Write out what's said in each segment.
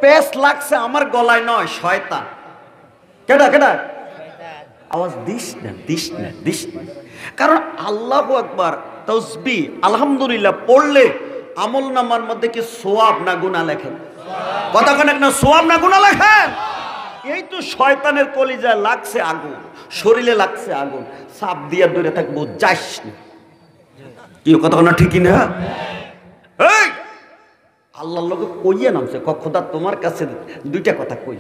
Pace লাগছে আমার গলায় নয়, শয়তান। কেডা কেডা? আওয়াজ দিস না, দিস না, দিস না। কারণ আল্লাহু আকবার, তাসবিহ, আলহামদুলিল্লাহ পড়লে আমল নামার মধ্যে কি সওয়াব না গুনাহ লেখেন? কথা কেন না, সওয়াব না গুনাহ লেখেন? এই তো শয়তানের কলিজায় লাগছে আগুন, শরীরে লাগছে আগুন, সাপ দিয়া দূরে থাকবো, যাস না। কি কথা না, ঠিকই না? এই আল্লাহর লোকে কইয়া নামছে, খোদা তোমার কাছে দুইটা কথা কই।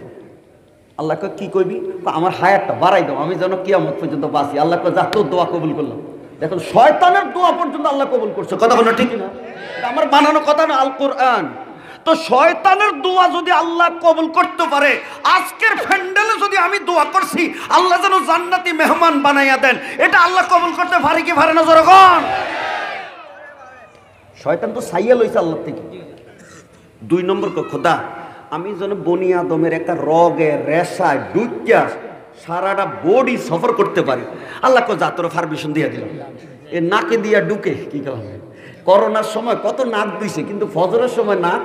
আল্লাহ কি কইবি? আমার হায়াতটা বাড়াই দাও, আমি যেন কিয়ামত পর্যন্ত বাঁচি। আল্লাহ যা তোর দোয়া কবুল করলাম। দেখুন শয়তানের দোয়া পর্যন্ত আল্লাহ কবুল করছে। কথা বলো ঠিক না? আমার বানানো কথা না, আল কোরআন। তো শয়তানের দোয়া যদি আল্লাহ কবুল করতে পারে, আজকের ফ্যান্ডেলে যদি আমি দোয়া করছি আল্লাহ যেন জান্নাতি মেহমান বানাইয়া দেন, এটা আল্লাহ কবুল করতে পারে কি পারে না? জনগণ, শয়তান তো সাইয়া লইছে আল্লাহ থেকে। 2 নম্বর খোদা, আমি যেন বনি আদমের একটা রগে রেশায় ডুইকা সারাটা বডি সফর করতে পারি। আল্লাহ যা তোর পারমিশন দিয়ে দিলাম। এ নাকে দিয়া ঢুকে কি করলাম? করোনার সময় কত নাক দিছে, কিন্তু ফজরের সময় নাক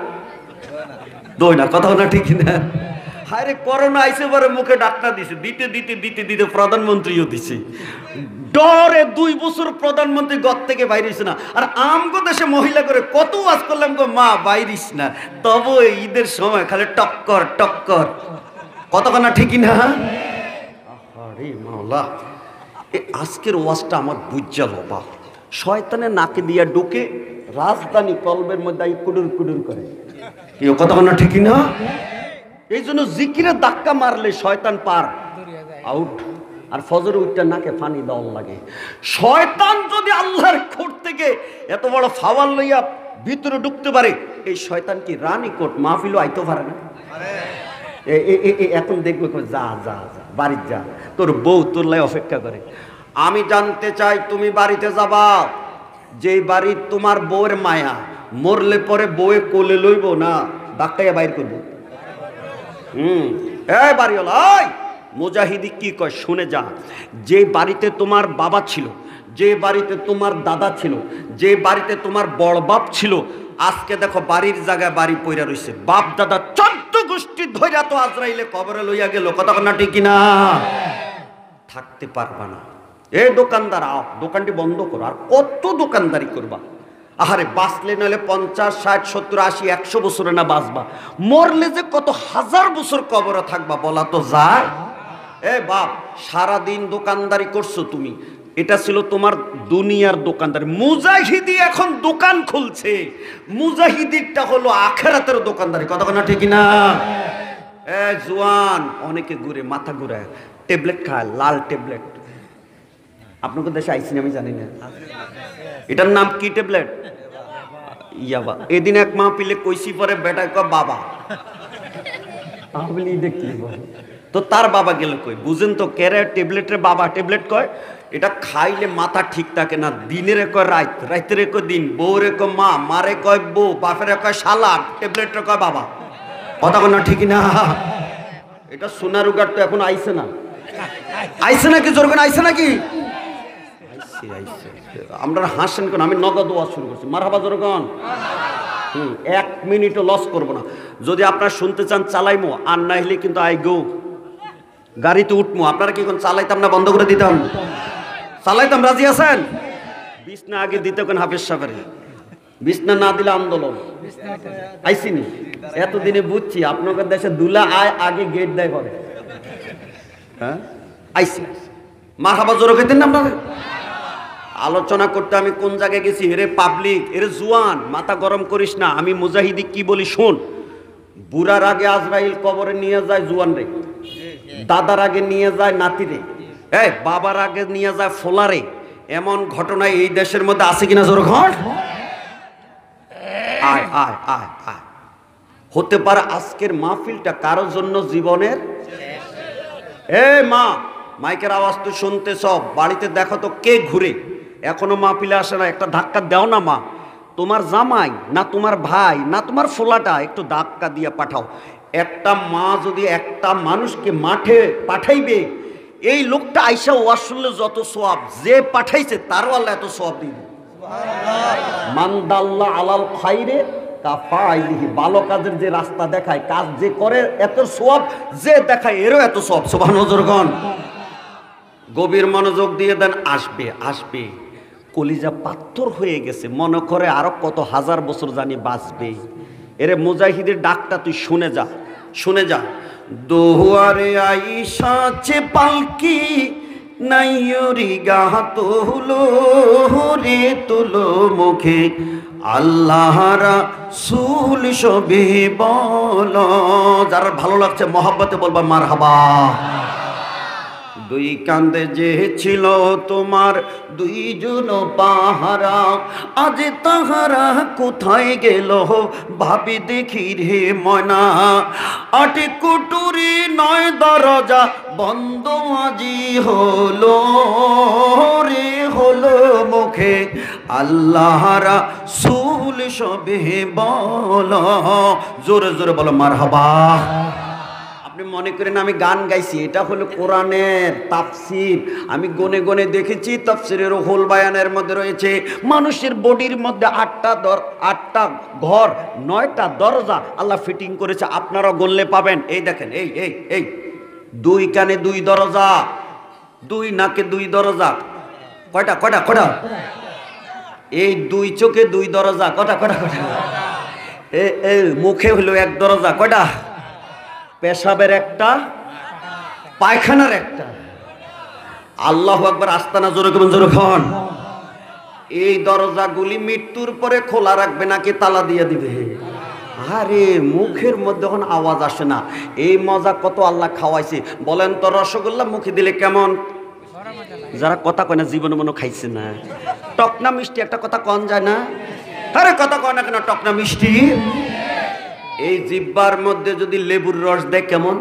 দই না। কথা না ঠিক না? হায় রে, করোনা আইসে পরে মুখে ডাক্তার দিছে, দিতে দিতে দিতে দিতে প্রধানমন্ত্রীও দিছে। ডরে 2 বছর প্রধানমন্ত্রী ঘর থেকে বাইরেছে না। আর আমগো দেশে মহিলা করে কত ওয়াজ করলাম গো, মা বাইরিস না, তবু ঈদের সময় খালি টক্কর টক্কর। কতক্ষণ ঠিকই না? আরে মাওলা, এই আজকের ওয়াজটা আমার বুঝাল বা শয়তানের নাকে দিয়া ঢুকে রাজধানী কলবের মধ্যে কুডুর কুডুর করে। কতক্ষণ ঠিকই না? এই জন্য জিকিরে ধাক্কা মারলে শয়তান পার আউট। আর ফজর উঠতে নাকে পানি দেওয়ার লাগে। শয়তান যদি আল্লাহর কোর্ট থেকে এত বড় ফাওয়াল লইয়া ভিতরে ঢুকতে পারে, এই শয়তান কি রানী কোর্ট মাহফিলও আইতে পারে না? এখন দেখবে যা যা যা বাড়ি যা, তোর বউ তোর লাই অপেক্ষা করে। আমি জানতে চাই তুমি বাড়িতে যাবা, যে বাড়ি তোমার বউয়ের মায়া, মরলে পরে বউয়ে কোলে লইব না ধাক্কাইয়া বাইর করবো? এই বাড়িওয়ালা, মুজাহিদি কি কয় শুনে যা। যে বাড়িতে তোমার বাবা ছিল, যে বাড়িতে তোমার দাদা ছিল, যে বাড়িতে তোমার বড় বাপ ছিল, আজকে দেখো বাড়ির জায়গায় বাড়ি পইরা রইছে। বাপ দাদা 14 গোষ্ঠী ধইরা তো আজরাইলে কবরে লইয়া গেল। কথা না ঠিক না? থাকতে পারবা না। এই দোকানদার, দোকানটি বন্ধ করো। আর কত দোকানদারি করবা? আহারে, বাঁচলে নইলে 50, 60, 70, 80, 100 বছরে না বাঁচবা, মরলে যে কত হাজার বছর কবরে থাকবা বলা তো যায়? এ বাপ, সারাদিন দোকানদারি করছো তুমি, এটা ছিল তোমার দুনিয়ার দোকানদারি। মুজাহিদি এখন দোকান খুলছে, মুজাহিদিরটা হলো আখিরাতের দোকানদারি। কথা না ঠিক না? এ জওয়ান, অনেকে ঘুরে মাথা ঘুরায়, ট্যাবলেট খায়, লাল ট্যাবলেট। আপনাদের দেশে আইসি আমি জানি না, এটার নাম কি ট্যাবলেট? ইয়াবা। এদিন এক মাহফিলে কইছি পরে বেটা কয় বাবা, আমি বলি দেখি তো তার বাবা গেল কই? বুঝেন তো কেরে ট্যাবলেটের বাবা ট্যাবলেট কয়? এটা খাইলে মাথা ঠিক থাকে না। দিনের কয় রাত, রাতের কয় দিন, বউরে কয় মা, মারে কয় বউ, বাপের কয় শালা, ট্যাবলেটের কয় বাবা। কথা না ঠিক না? এটা সোনার উগার তো এখন আইছে না? আইছে নাকি? জোর করে আইছে নাকি? আমরা হাসেন কেন? আমি নগদ ওয়াজ শুরু করছি। মারহাবা জোরগণ। 1 মিনিটও লস করবো না। যদি আপনারা শুনতে চান চালাইমো, আর না হলে কিন্তু আই গো গাড়িতে উঠবো। আপনারা কি কোন চালাইতাম না? বন্ধ করে দিতাম? চালাইতাম। রাজি আছেন? বিছনা আগে দিতে কোন হাফেজ সাহেবের, বিছনা না দিলে আন্দোলন। আইসিনি এতদিনে বুঝছি আপনাদের দেশে দুলা আয় আগে গেট দেয় করে। হ্যাঁ আইসি। মারহাবা জোর খেতেন না আপনারা? আলোচনা করতে আমি কোন জায়গায় গেছি? এরে পাবলিক, এরে জুয়ান, মাথা গরম করিস না। আমি মুজাহিদি কি বলি শোন। বুড়ার আগে আজরাইল কবরে নিয়ে যায় জুয়ান রে, দাদার আগে নিয়ে যায় নাতিরে, এই বাবার আগে নিয়ে যায় ফোলারে। এমন ঘটনা এই দেশের মধ্যে আছে কিনা? জোর ঘর আয় আয় আয় আয়। হতে পারে আজকের মাহফিলটা কারো জন্য জীবনের। এ মা, মাইকের আওয়াজ তো শুনতে সব বাড়িতে দেখো তো কে ঘুরে, এখনো মাহফিলে আসে না। একটা ধাক্কা দাও না মা। তোমার জামাই না তোমার ভাই না তোমার ফোলাটা একটু ধাক্কা দিয়ে পাঠাও। একটা মা যদি একটা মানুষকে মাঠে পাঠাইবে, এই লোকটা আইসা ওয়াজ শুনলে যত সওয়াব, যে পাঠাইছে তারও আল্লাহ এত সওয়াব দিবে। মান দাল্লা আলাল খাইরে কাফাইলিহি, ভালো কাজের যে রাস্তা দেখায়, কাজ যে করে এত সওয়াব, যে দেখায় এরও এত সওয়াব। সুবহানাল্লাহ। গভীর মনোযোগ দিয়ে দেন, আসবে আসবে। কলিজা পাথর হয়ে গেছে, মনে করে আরো কত হাজার বছর জানি বাঁচবে। এরে মুজাহিদের ডাকটা তুই শুনে যা, শুনে যা। দোয়ারে আইসা চে পালকি নাইয়রি গাহা তোলো রে তোলো মুখে, আল্লাহ রাসূল সবে বলো। যারা ভালো লাগছে মহব্বতে বলবা মারহাবা। দুই কান্দে যে ছিল তোমার দুইজন পাহারা, আজ তাহারা কোথায় গেল ভাবি দেখি রে ময়না। আট কুটুরি 9 দরজা বন্ধ আজি হলো রে হলো মুখে, আল্লাহ রাসূল সবে বলো। জোরে জোরে বলো মারহাবা। আপনি মনে করেন আমি গান গাইছি, এটা হলো কোরআনের তাফসীর। আমি গনে গনে দেখেছি তাফসীরের রুহুল বায়ানের মধ্যে রয়েছে মানুষের বডির মধ্যে 8টা ঘর 9টা দরজা আল্লাহ ফিটিং করেছে। আপনারা গললে পাবেন। এই দেখেন, এই এই এই 2 কানে 2 দরজা, 2 নাকে 2 দরজা। কয়টা কয়টা কয়টা? এই 2 চোখে 2 দরজা। কয়টা কয়টা কয়টা? এই মুখে হলো 1 দরজা। কয়টা? পেশাবের একটা, পায়খানার একটা। আল্লাহু আকবার। আস্তানা জোরে করুন, জোরে খান। এই দরজাগুলি মৃত্যুর পরে খোলা রাখবে নাকি তালা দিয়ে দিবে? আরে মুখের মধ্যে যখন আওয়াজ আসে না, এই মজা কত আল্লাহ খাওয়াইছে। বলেন তো রসগোল্লা মুখে দিলে কেমন? যারা কথা কয় না জীবনে মনে খাইছে না। টকনা মিষ্টি একটা কথা কন যায় না? আরে কথা কয় না কেন টকনা মিষ্টি? এই জিহ্বার মধ্যে যদি লেবুর রস দেয় কেমন,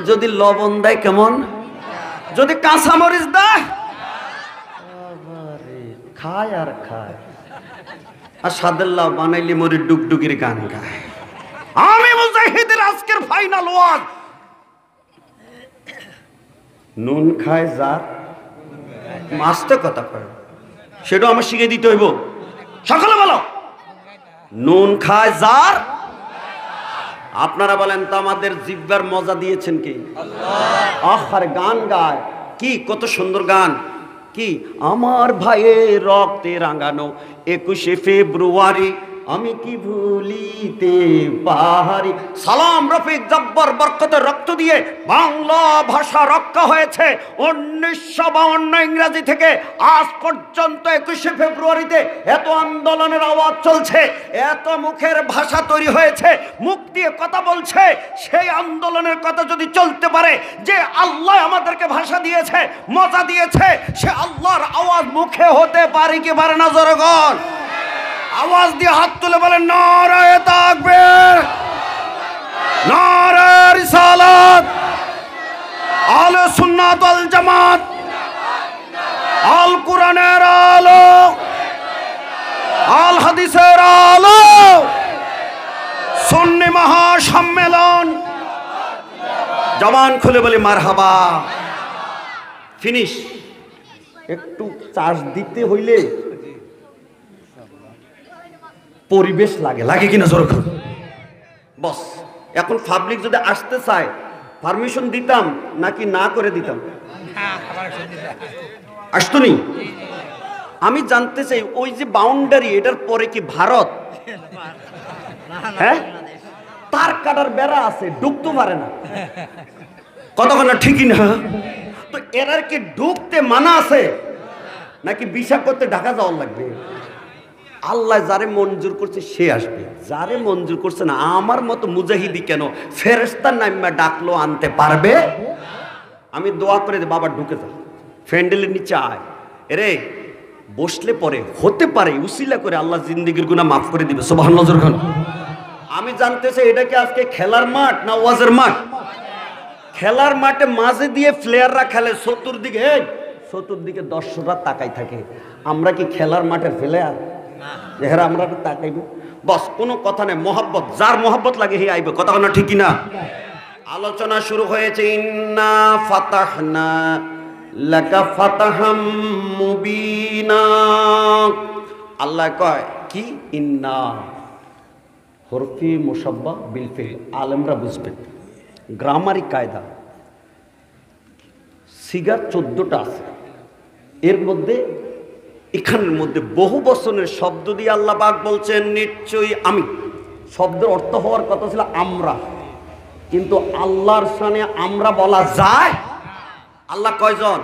যদি লবণ দেয় কেমন, যদি কাঁচামরিচ দেয়, খায় আর খায়। আর সাদেল্লাহ বানাইলে মরি ডুগডুগির গান গায়। আমি মুজাহিদের আজকের ফাইনাল ওয়াজ, নুন খায় যার, মাস্তে কথা কয়, সেটাও আমার শিখে দিতে হইব। সকালে বলো, নুন খায় যার। আপনারা বলেন তো আমাদের জিহ্বার মজা দিয়েছেন কি আল্লাহ। আরে গান গায় কি, কত সুন্দর গান। কি আমার ভাইয়ের রক্তে রাঙানো 21শে ফেব্রুয়ারি আমি কি ভুলিতে পারি। সালাম রফিক জব্বর বরকতের রক্ত দিয়ে বাংলা ভাষা রক্ষা হয়েছে 1952 ইংরেজি থেকে আজ পর্যন্ত। 21শে ফেব্রুয়ারিতে এত আন্দোলনের আওয়াজ চলছে, এত মুখের ভাষা তৈরি হয়েছে, মুখ দিয়ে কথা বলছে। সেই আন্দোলনের কথা যদি চলতে পারে, যে আল্লাহ আমাদেরকে ভাষা দিয়েছে, মজা দিয়েছে, সে আল্লাহর আওয়াজ মুখে হতে পারে কি পারে না? জনগণ আওয়াজ দিয়ে হাত তুলে বলেন নারায়ে তাকবীর, নারায়ে রিসালাত, আহলে সুন্নাত ওয়াল জামাত, আল কোরআনের আলো, আল হাদিসের আলো, সুন্নি মহাসম্মেলন। জবান খুলে বলি মারহাবা। ফিনিশ। একটু চার্জ দিতে হইলে পরিবেশ লাগে, লাগে কিনা জোর করে বস। এখন পাবলিক যদি আসতে চায় পারমিশন দিতাম নাকি না করে দিতাম? আসতো নি? আমি জানতে চাই ওই যে বাউন্ডারি, এটার পরে কি ভারত? হ্যাঁ, তার কাটার বেড়া আছে, ঢুকতে পারে না। কতক্ষণ না ঠিকই না? তো এরার কি ঢুকতে মানা আছে নাকি ভিসা করতে ঢাকা যাওয়ার লাগবে? আল্লাহ যারে মঞ্জুর করছে সে আসবে, যারে মঞ্জুর করছে না, আমার মতো মুজাহিদি কেন ফেরেশতার নামে ডাকলো আনতে পারবে? আমি দোয়া করে দে, বাবা ঢুকে যা, ফ্যান্ডেলের নিচে আয়। এরে বসলে পরে হতে পারে উসিলা করে আল্লাহ জিন্দেগির গুনাহ মাফ করে দিবে। সুবহানাল্লাহ। আমি জানতে চাই এটা কি আজকে খেলার মাঠ না ওয়াজের মাঠ? খেলার মাঠে মাঝে দিয়ে প্লেয়াররা খেলে, চতুর্দিকে দর্শকরা তাকাই থাকে। আমরা কি খেলার মাঠে প্লেয়ার? এরা আমরা তাকাইব বস, কোনো কথা নেই। মহব্বত, যার মহব্বত লাগে হে আইবে। কথা না ঠিক না? আলোচনা শুরু হয়েছে। ইন্না ফাতাহনা লাকা ফাতাহাম মুবিনা। আল্লাহ কয় কি? ইন্না হরফি মুসাব্বা বিল ফিল, আলেমরা বুঝবেন। গ্রামারি কায়দা সিগা 14টা আছে, এর মধ্যে এখানের মধ্যে বহু বচনের শব্দ দিয়ে আল্লাহ পাক বলছেন নিশ্চয়ই আমি। শব্দের অর্থ হওয়ার কথা ছিল আমরা, কিন্তু আল্লাহর সামনে আমরা বলা যায়? আল্লাহ কয়জন?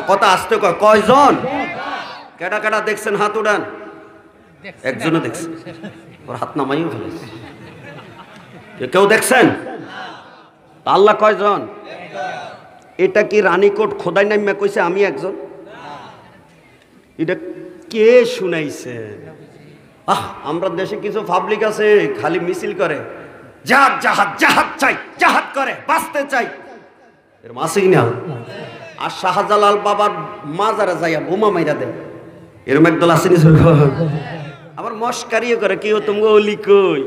কথা আসতে কয় কয়জন? কেডা কেডা দেখছেন হাত উড়ান। একজনও দেখছেন, ওর হাত নামাইও ফেলেছে। কেউ দেখছেন? আল্লাহ কয়জন? এটা কি রানীকোট খোদাই নামিয়া কইছে আমি একজন? এটা কে শুনাইছে? আমরা দেশে কিছু পাবলিক আছে খালি মিছিল করে, জাহাজ জাহাজ জাহাজ চাই, জাহাজ করে বাঁচতে চাই, এর মাসি না। আর শাহজালাল বাবার মাজারে যাইয়া বোমা মাইরা দেয়, এরম একদল আসেনি। আবার মস্কারিও করে, কেউ তুমি অলি কই?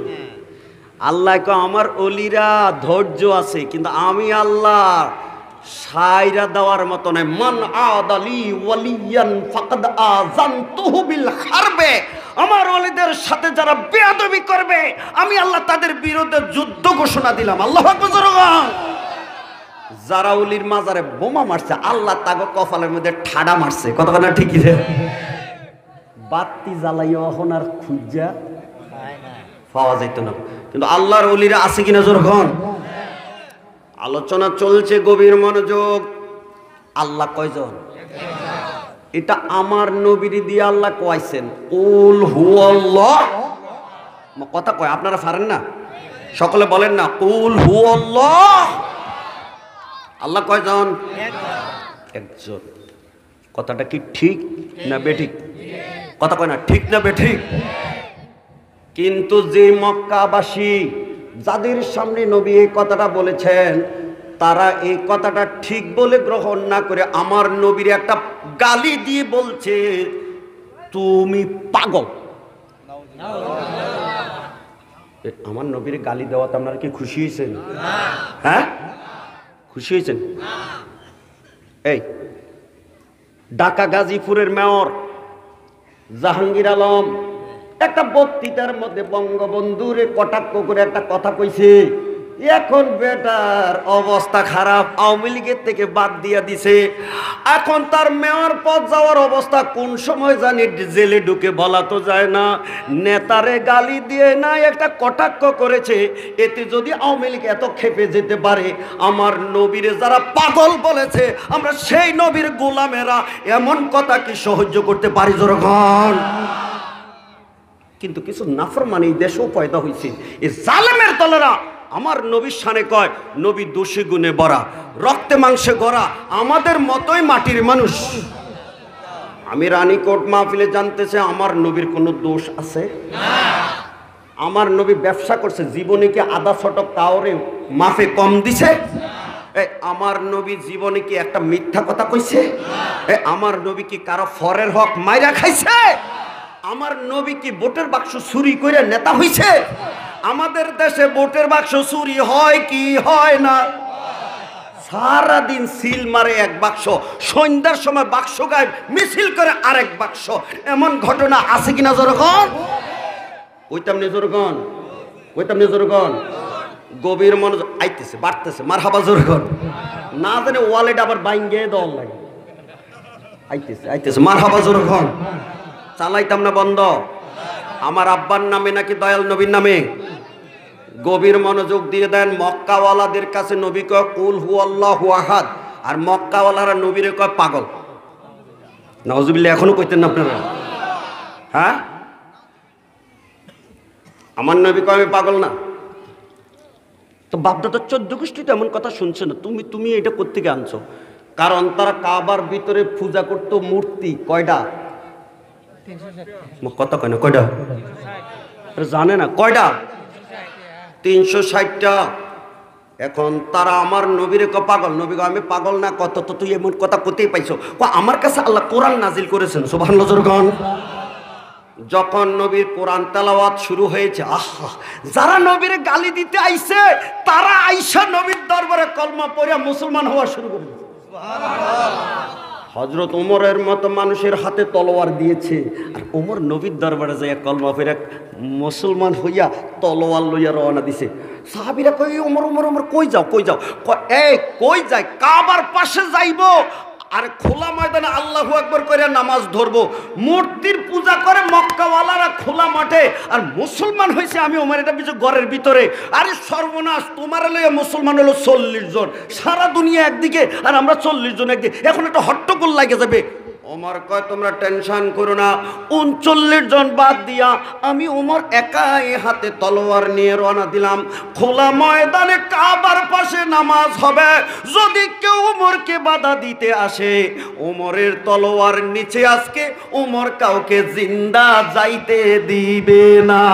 আল্লাহ কয় আমার অলিরা ধৈর্য আছে, কিন্তু আমি আল্লাহ সাইরা দেওয়ার মতো নয়। মান আদালি ওয়ালিয়ান ফাকাদ আযানতুহু বিল হারবে। আমার ওলিদের সাথে যারা বেয়াদবি করবে আমি আল্লাহ তাদের বিরুদ্ধে যুদ্ধ ঘোষণা দিলাম। আল্লাহু আকবার। যারা ওলির মাজারে বোমা মারছে আল্লাহ তাকে কপালের মধ্যে ঠাডা মারছে। কতক্ষণ ঠিকই রে? বাতি জ্বালাইও এখন আর খুঁজা পাওয়া যাইত না, কিন্তু আল্লাহর ওলিরা আছে কিনা জোরখন? আলোচনা চলছে, গভীর মনোযোগ। আল্লাহ কয়জন? এটা আমার নবীর দিয়ে আল্লাহ কয়ছেন কুল হুয়াল্লাহ। কথা কয় আপনারা পারেন না? সকলে বলেন না কুল হুয়াল্লাহ। আল্লাহ কয়জন? একজন। কথাটা কি ঠিক না বেঠিক? কথা কয় না ঠিক না বেঠিক? কিন্তু যে মক্কাবাসী যাদের সামনে নবী এই কথাটা বলেছেন, তারা এই কথাটা ঠিক বলে গ্রহণ না করে আমার নবীর একটা গালি দিয়ে বলছে তুমি পাগল। আমার নবীর গালি দেওয়াতে আপনারা কি খুশি হয়েছেন? হ্যাঁ, খুশি হয়েছেন? এই ঢাকা গাজীপুরের মেয়র জাহাঙ্গীর আলম একটা বক্তৃতার মধ্যে বঙ্গবন্ধুরে কটাক্ষ করে একটা কথা কইছে, এখন বেটার অবস্থা খারাপ, আওয়ামী লীগের থেকে বাদ দিয়া দিছে, এখন তার মেয়র পদ যাওয়ার অবস্থা কোন সময় জানি জেলে ঢুকে বলা তো যায় না। নেতারে গালি দিয়ে না একটা কটাক্ষ করেছে, এতে যদি আওয়ামী লীগ এত খেপে যেতে পারে, আমার নবীরে যারা পাগল বলেছে আমরা সেই নবীর গোলামেরা এমন কথা কি সহ্য করতে পারি জনগণ? কিন্তু কিছু নাফরমানি দেশেও পয়দা হয়েছে, এই জালেমের দলেরা আমার নবীর শানে কয় নবী দোষী গুণে ভরা, রক্তে মাংসে গড়া, আমাদের মতোই মাটির মানুষ। আমি রানীকোট মাহফিলে জানতেছে আমার নবীর কোনো দোষ আছে? আমার নবী ব্যবসা করছে, জীবনে কি আধা শতক কাউরে মাফে কম দিছে? আমার নবী জীবনে কি একটা মিথ্যা কথা কইছে? আমার নবী কি কারো ফরের হক মাইরা খাইছে? আমার নবী কি ভোটের বাক্স চুরি করে নেতা হইছে? আমাদের দেশে ভোটের বাক্স চুরি হয় কি হয় না? সারাদিন সিল মারে এক বাক্স, সন্ধ্যার সময় বাক্স গায়ে মিছিল করে আরেক বাক্স। এমন ঘটনা আছে কিনা জোরগণ? কইতাম নি জোরগণ, কইতাম নি জোরগণ। গভীর মনোযোগ আইতেছে, বাড়তেছে, মারহাবা জোরগণ। না জানে ওয়ালেট আবার বাইঙ্গে দল লাগে, আইতেছে আইতেছে, মারহাবা জোরগণ। চালাইতাম না বন্ধ। আমার আব্বার নামে নাকি দয়াল নবীর নামে? গভীর মনোযোগ দিয়ে দেন। মক্কাওয়ালাদের কাছে নবী কয় কুল হুয়াল্লাহু আহাদ, আর মক্কাওয়ালারা নবীরে কয় পাগল। নাউজুবিল্লাহ। এখনো কইতেন না আপনারা? হ্যাঁ, আমার নবী কয় আমি পাগল না। তো বাপদাদা 14 গোষ্ঠী তো এমন কথা শুনছে না। তুমি এটা কোত্থেকে আনছো? কারণ তারা কাবার ভিতরে পূজা করতো মূর্তি কয়টা? কথা কয় না, কয়টা জানে না? কয়টা? 360টা। এখন তারা আমার নবীরে ক পাগল, নবী আমি পাগল না। কত তো তুই এমন কথা কোথায় পাইছো? আমার কাছে আল্লাহ কোরআন নাজিল করেছেন। সুবহানাল্লাহ জোরগণ। যখন নবীর কোরআন তেলাওয়াত শুরু হয়েছে, আহা, যারা নবীরে গালি দিতে আইছে তারা আইসা নবীর দরবারে কলমা পড়ে মুসলমান হওয়া শুরু করে দিয়েছে। হযরত ওমরের মতো মানুষের হাতে তলোয়ার দিয়েছে, আর ওমর নবীর দরবারে যাইয়া কলমা পড়ে মুসলমান হইয়া তলোয়ার লইয়া রওনা দিছে। সাহাবীরা কই ওমর ওমর ওমর কই যাও কই যাও? এই কই যায়? কাবার পাশে যাইব আর খোলা ময়দানে আল্লাহু আকবার করে নামাজ ধরবো। মূর্তির পূজা করে মক্কাওয়ালারা খোলা মাঠে, আর মুসলমান হয়েছে আমি ওমর এটা কিছু ঘরের ভিতরে। আরে সর্বনাশ, তোমার লইয়া মুসলমান হলো 40 জন, সারা দুনিয়া একদিকে আর আমরা 40 জন একদিকে, এখন একটা হট্টগোল লাগে যাবে। ওমর কয় তোমরা টেনশন করো না, 39 জন বাদ দিয়া আমি ওমর একাই হাতে তলোয়ার নিয়ে রওনা দিলাম। খোলা ময়দানে কাবার পাশে নামাজ হবে, যদি কেউ ওমরকে বাধা দিতে আসে ওমরের তলোয়ার নিচে আজকে ওমর কাউকে জিন্দা যাইতে দিবে না।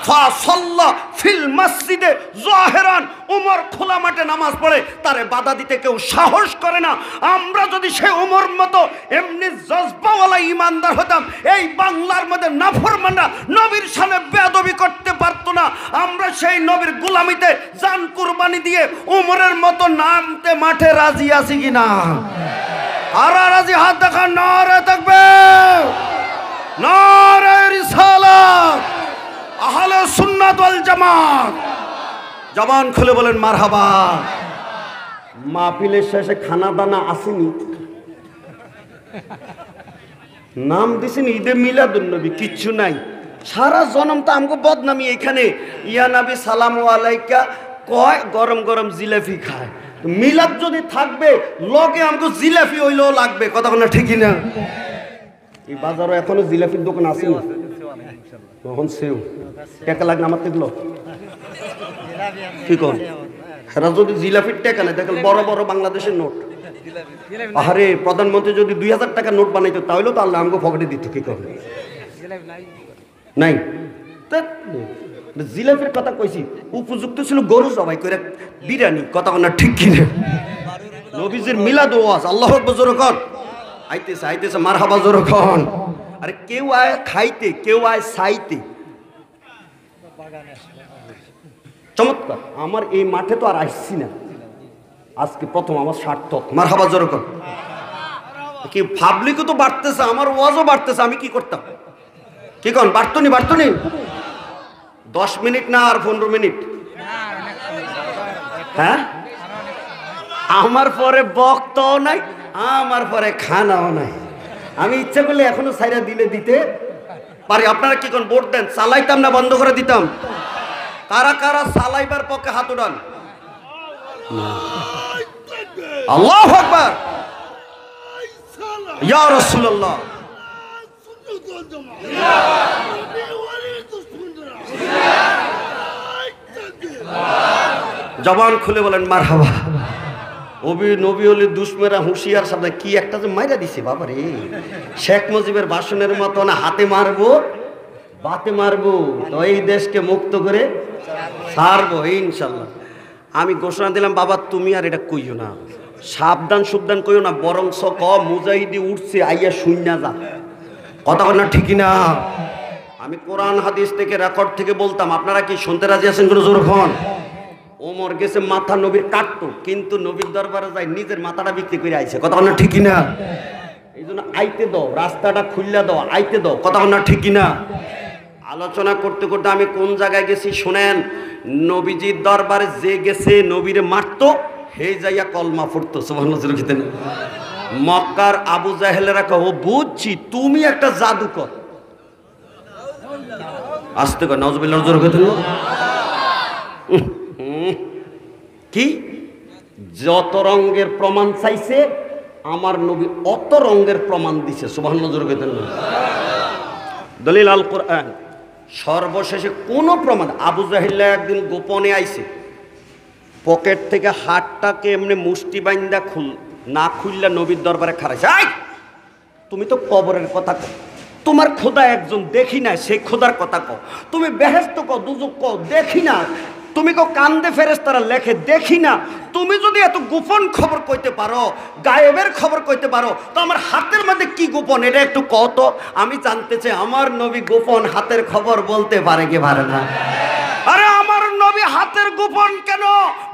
ফাসাল্লা ফিল মসজিদে জাহেরান, ওমর খোলা মাঠে নামাজ পড়ে, তারে বাধা দিতে কেউ সাহস করে না। আমরা যদি সে ওমর মতো এমনি জজবাওয়ালা ইমানদার হতাম, এই বাংলার মধ্যে নাফরমানরা নবীর সামনে বেয়াদবি করতে পারতো না। আমরা সেই নবীর গোলামিতে জান কুরবানি দিয়ে ওমরের মতো নামতে মাঠে রাজি আছি কিনা? আর রাজি হাত দেখা, নারে তাকবীর, নারে রিসালাত, আহলে সুন্নাত ওয়াল জামাত। জবান খুলে বলেন মারহাবা। মাহফিলের শেষে খানা দানা আসেনি, নাম দিছেন ঈদে মিলাদুন নবী, কিচ্ছু নাই। সারা জনম তো আমগো বদনামি এখানে। ইয়া নবী সালামু আলাইকা কয়, গরম গরম জিলাপি খায়। মিলাদ যদি থাকবে লগে আমগো জিলাপি হইলেও লাগবে, কথা বলে ঠিকই না? এই বাজারে এখনো জিলাপির দোকান আছে না? তখন সেও টাকা লাগবে আমার দেখলো কি কর, এরা যদি জিলাপির টাকা নেই, দেখেন বড় বড় বাংলাদেশের নোট। আরে প্রধানমন্ত্রী যদি 2000 টাকা নোট বানাইতো তাহলে তো আল্লাহ আমাকে পকেটে দিত। কি কর নাই? জিলাপির কথা কইছি, উপযুক্ত ছিল গরু জবাই করে বিরিয়ানি, কথা না ঠিক কিনে? নবীজির মিলাদ ওয়াজ, আল্লাহু আকবার জোরে কর। আইতেছে আইতেছে মারহাবা জোরে কর। আরে কেউ আয় খাইতে, কেউ আয় সাইতে। চমৎকার। আমার এই মাঠে তো আর আসছি না, আজকে প্রথম, আমার সার্থক। মারহাবা জোরে কর। কি পাবলিকও তো বাড়তেছে, আমার ওয়াজও বাড়তেছে, আমি কি করতাম? কি কন বাড়তো নি? বাড়তো নি? 10 মিনিট না আর 15 মিনিট? হ্যাঁ, আমার পরে বক্তাও নাই, আমার পরে খানাও নাই। আমি ইচ্ছা করলে এখনো সাইরা দিলে দিতে পারি। আপনারা কি কোন ভোট দেন? চালাইতাম না বন্ধ করে দিতাম? কারা কারা চালাইবার পক্ষে হাত উঠান। আল্লাহু আকবার, ইয়া রাসূলুল্লাহ। জবান খুলে বলেন মারহাবা। ওবি নবী হলে দুশ্মেরা হুঁশিয়ার সামনে কি একটা যে মাইরা দিছে বাবা রে। শেখ মুজিবের ভাষণের মতো না, হাতে মারবো বাতে মারবো, তো এই দেশকে মুক্ত করে ছাড়বো ইনশাল্লাহ। আমি ঘোষণা দিলাম, বাবা তুমি আর এটা কইও না, সাবধান সুবধান কইও না, বরং ক মুজাহিদি উঠছে আইয়া শুইনা যা, কথা বল না ঠিকই না? আমি কোরআন হাদিস থেকে রেকর্ড থেকে বলতাম, আপনারা কি শুনতে রাজি আছেন? কোনো জোর খন। ওমর গেছে মাথা নবীর কাটতো, কিন্তু নবীর দরবারে যাই নিজের মাথাটা বিক্রি করে আইছে, কথা বল না ঠিকই না? এই জন্য আইতে দাও, রাস্তাটা খুললা দাও, আইতে দাও, কথা বল না ঠিকই না? আলোচনা করতে করতে আমি কোন জায়গায় গেছি শোনেন। নবীজির দরবারে যে গেছে নবীরে মারতো, হে যাইয়া কলমা পড়তো। সুবহানাল্লাহ। মক্কার আবু জাহেলেরা কহ, বুঝছি তুমি একটা জাদুকর। আসতে কর নাউজুবিল্লাহ। কি যত রঙের প্রমাণ চাইছে আমার নবী অত রঙের প্রমাণ দিছে। সুবহানাল্লাহ। দলিল আল কোরআন। সর্বশেষে কোন প্রমাণ? আবু জাহিল্লা একদিন গোপনে আইছে, পকেট থেকে হাতটাকে এমনি মুষ্টি বাইন্দা না খুললা নবীর দরবারে খারাইছে। তুমি তো কবরের কথা কও, তোমার খোদা একজন দেখি না, সেই খোদার কথা কও। তুমি বেহেশত কও, দুজক কও, দেখি না। তুমি কো কান্দে ফেরেশতারা লেখে, দেখি না। তুমি যদি এত গোপন খবর কইতে পারো, গায়েবের খবর কইতে পারো, তো আমার হাতের মধ্যে কি গোপন এটা একটু কও তো। আমি জানতে চাই আমার নবী গোপন হাতের খবর বলতে পারে কি পারে না? আরে আমার নবী হাতের গোপন কেন?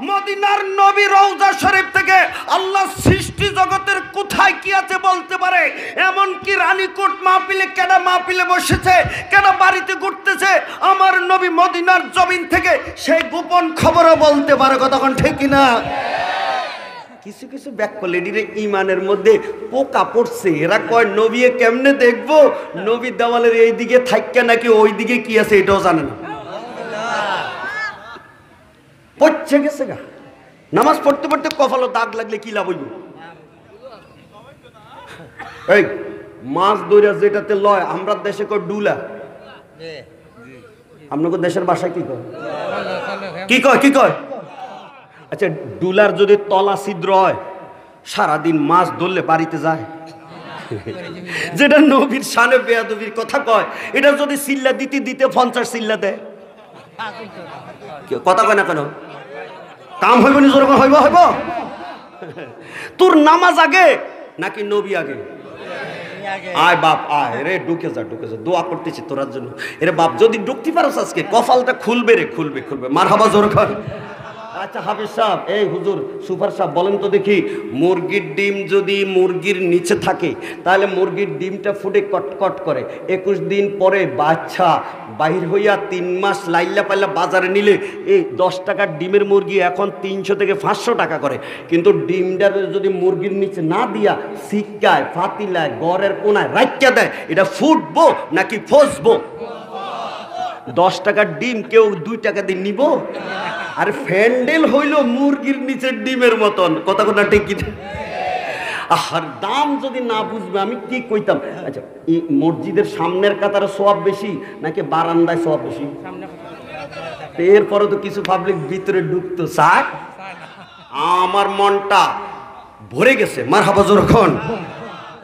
মদিনার নবী রওজা শরীফ থেকে আল্লাহ সৃষ্টি জগতের কোথায় কি আছে বলতে পারে। এমন কি রানীকোট মাহফিলে কেডা মাহফিলে বসেছে, কেডা বাড়িতে ঘুরতেছে, আমার নবী মদিনার জমিন থেকে সেই গোপন খবরও বলতে পারে। কতক্ষণ ঠিক কিনা? কিছু কিছু ব্যাক লেডিরে ইমানের মধ্যে পোকা পড়ছে। এরা কয় নবী কেমনে দেখবো, নবী দেওয়ালের এই দিকে থাইকা নাকি ওই দিকে কি আছে এটাও জানে না। পড়ছে গেছে গা, নামাজ পড়তে পড়তে কপালে দাগ লাগলে কি লাভ হইব? এই মাছ দইরা যেটাতে লয়, আমরা দেশে কয় ডুলা, আপনাকে দেশের ভাষায় কি কয়? কি কয়? কি কয়? আচ্ছা, ডুলার যদি তলা ছিদ্র হয়, সারাদিন মাছ ধরলে বাড়িতে যায়? যেটা নবীর শানে বেয়াদবির কথা কয়, এটা যদি চিল্লা দিতে দিতে 50 চিল্লা দেয়, কথা কয় না কেন? কাম হইব নি? জোর হইব? হইব? তোর নামাজ আগে নাকি নবী আগে? আয় বাপ আয় রে, ঢুকে যা, ঢুকে যা, দোয়া করতেছি তোরার জন্য। এরে বাপ, যদি ঢুকতে পারোস আজকে কপালটা খুলবে রে, খুলবে খুলবে। মারহাবা, জোর কর। আচ্ছা হাফিজ সাহেব, এই হুজুর সুপার সাহেব, বলেন তো দেখি, মুরগির ডিম যদি মুরগির নিচে থাকে তাহলে মুরগির ডিমটা ফুটে কটকট করে, 21 দিন পরে বাচ্চা বাহির হইয়া 3 মাস লাইল্লা পাল্লা বাজারে নিলে এই 10 টাকার ডিমের মুরগি এখন 300 থেকে 500 টাকা করে। কিন্তু ডিমটা যদি মুরগির নিচে না দিয়া সিক্কায়, ফাতিলায়, গড়ের কোনায় রাখিয়া দেয়, এটা ফুটবো নাকি ফসবো? 10 টাকার ডিম কেউ 2 টাকা দিয়ে নিব? আর ফ্যান্ডেল হইল মুরগির নিচের ডিমের মতন। কথা কথা ঠিক কি? আর দাম যদি না বুঝবে আমি কি কইতাম? আচ্ছা, এই মসজিদের সামনের কাতারে সওয়াব বেশি নাকি বারান্দায় সওয়াব বেশি? এরপরে তো কিছু পাবলিক ভিতরে ঢুকতো চায়। আমার মনটা ভরে গেছে। মারহাবা, যখন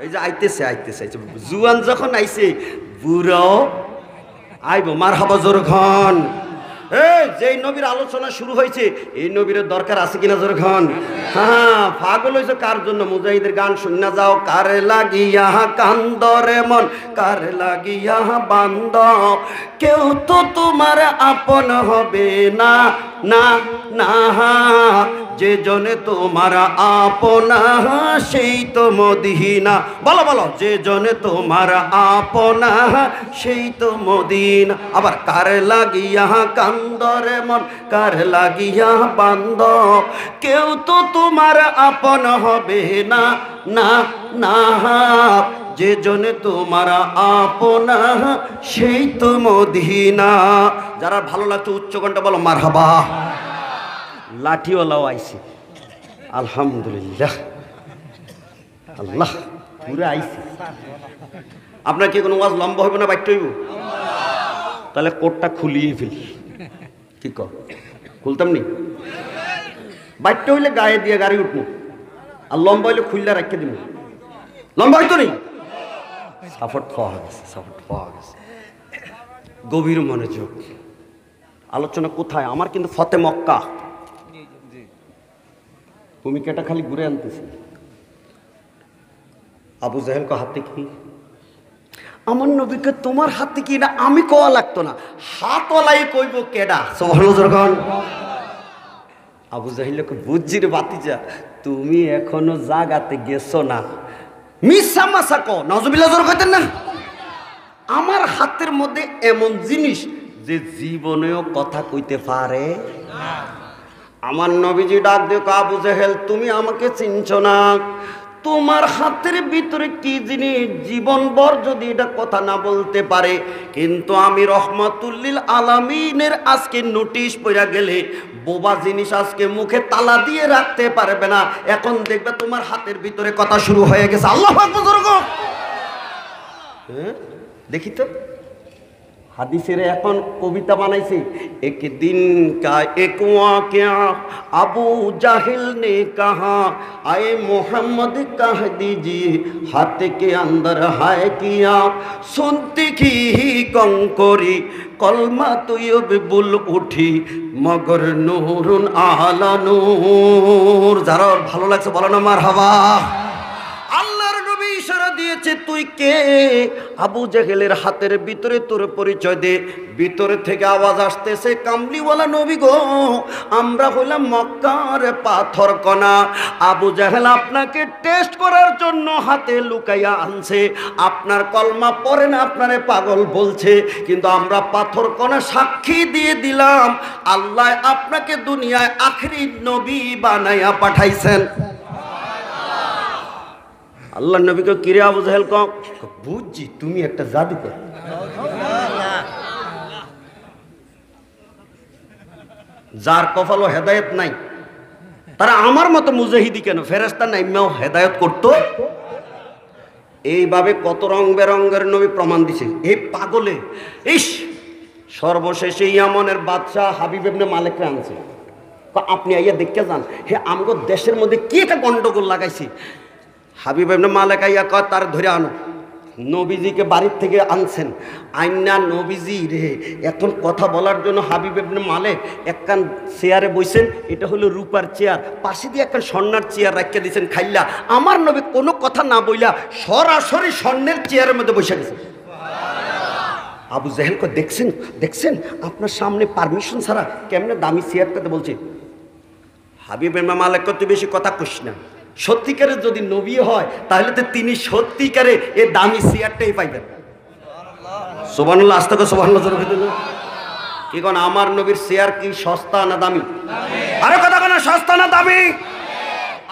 এই যে আইতেছে আইতেছে, জুয়ান যখন আইছে, বুড়াও আইব। মারহাবা, যখন এই যেই নবীর আলোচনা শুরু হয়েছে, এই নবীর দরকার আছে কিনা? যখন হ্যাঁ, পাগল হয়েছে কার জন্য? মুজাহিদের গান শুনে যাও। কার লাগিয়া কান্দরে মন, কার লাগিয়া বান্দ, কেউ তো তোমার আপন হবে না, না না, যে জনে তোমার আপনা সেই তো মদিনা। বলো বলো, যে জনে তোমার আপনা সেই তো মদিনা। আবার কার লাগিয়া কান্দরে মন, কার লাগিয়া বান্দ, কেউ তো তোমার আপন হবে না, না না, যে জনে তোমার আপনা সেই তো মদিনা। যারা ভালো লাগছে উচ্চ কণ্ঠে বলো মারহাবা। লাঠিওয়ালাও আইছে, আলহামদুলিল্লাহ, আল্লাহ পুরো আইছে। আপনার কি কোনো ওয়াজ লম্বা হইব না বাইট হইব? তাহলে কোটটা খুলিয়ে ফেলি। কি কর? খুলতাম নি? বাইট হইলে গায়ে দিয়ে গাড়ি উঠবো, আর লম্বা হইলে খুললে রাখিয়ে দিব। লম্বা হইতো নেই, সাপোর্ট পাওয়া গেছে, সাপোর্ট পাওয়া গেছে। গভীর মনোযোগ। আলোচনা কোথায়? আমার কিন্তু ফতে মক্কা ভূমিকাটা খালি ঘুরে আনতেছে। আবু জাহেল হাতে কি? আমার নবীকে তোমার হাতে কি? না আমি কোয়া লাগতো না, হাতওয়ালাই কইব কেডা? যখন আবু জাহিলকে বুঝছি রে বাতিজা, তুমি এখনো জাগাতে গেছো না, মিশা মাসা কো নজবিল্লাহ জোর কইতেন না। আমার হাতের মধ্যে এমন জিনিস যে জীবনেও কথা কইতে পারে না। আমার নবীজি ডাক দিয়ে আবু জাহেল, তুমি আমাকে চিনছো না, তোমার হাতের ভিতরে কি জিনিস জীবনভর যদি এটা কথা না বলতে পারে, কিন্তু আমি রহমাতুল্লিল আলামিনের আজকে নোটিশ পড়া গেলে বোবা জিনিস আজকে মুখে তালা দিয়ে রাখতে পারবে না। এখন দেখবে তোমার হাতের ভিতরে কথা শুরু হয়ে গেছে। আল্লাহু আকবার। হ্যাঁ, দেখি তো হাদিসের এখন কবিতা বানাইছে। একদিন কা এক ওয়াকিয়া আবু জাহিল নে কহা, আয়ে মোহাম্মদ কহ দীজিয়ে হাত के अंदर है किया, सुनती की कंकोरी कलमा तुयब बुल उठी मगर नूरुन आला नूर। যারা ভালো লাগছে বলো না মারহাবা। আল্লাহর নবী ইশারা দিয়ে দিয়েছে তুই কে? আবু জেহেলের হাতের ভিতরে তোর পরিচয় দে। ভিতরে থেকে আওয়াজ আসতেছে, কামলিওয়ালা নবী গো, আমরা হইলাম মক্কার পাথর কণা। আবু জেহেল আপনাকে টেস্ট করার জন্য হাতে লুকাইয়া আনছে। আপনার কলমা পড়ে না, আপনারে পাগল বলছে, কিন্তু আমরা পাথর কণা সাক্ষী দিয়ে দিলাম আল্লাহ আপনাকে দুনিয়ায় আখেরি নবী বানাইয়া পাঠাইছেন। আল্লাহ নবীকে কিরে আবু জেহেল কম বুঝছি তুমি একটা জাদুকর। যার কপালও হেদায়েত নাই তারা আমার মতো মুজাহিদি কেন ফেরেশতা নাইমাও হেদায়েত করতো? এইভাবে কত রং বেরঙ্গের নবী প্রমাণ দিছে। এই পাগলে ইস সর্বশেষে ইয়ামনের বাদশাহ হাবিব ইবনে মালিককে আনছে। আপনি আইয়া দেখতে যান, হে আমগো দেশের মধ্যে কি একটা গন্ডগোল লাগাইছি। হাবিব ইবনে মালিক আইয়া কয় তার ধরে আনো। নবীজিকে বাড়ির থেকে আনছেন, আইনা নবীজি রে এখন কথা বলার জন্য হাবিব ইবনে মালিক একখান চেয়ারে বইছেন, এটা হলো রূপার চেয়ার, পাশে দিয়ে একখান স্বর্ণার চেয়ার রাখিয়া দিয়েছেন খাইলা। আমার নবী কোনো কথা না বইলা সরাসরি স্বর্ণের চেয়ারের মধ্যে বসে গেছে। আবু জেহেলকে দেখছেন দেখছেন আপনার সামনে পারমিশন ছাড়া কেমনে দামি চেয়ার পেতে বলছে। হাবিব ইবনে মালিক তুই বেশি কথা কইস না, সত্যিকারের যদি নবী হয় তাহলে তো তিনি সত্যিকারে এই দামি চেয়ারটাই পাইবেন। সুবহানাল্লাহ, আস্তে করে সুবহানাল্লাহ জোরে বলুন। কি কোন আমার নবীর চেয়ার কি সস্তা না দামি? আরে কথা কোন সস্তা না দামি?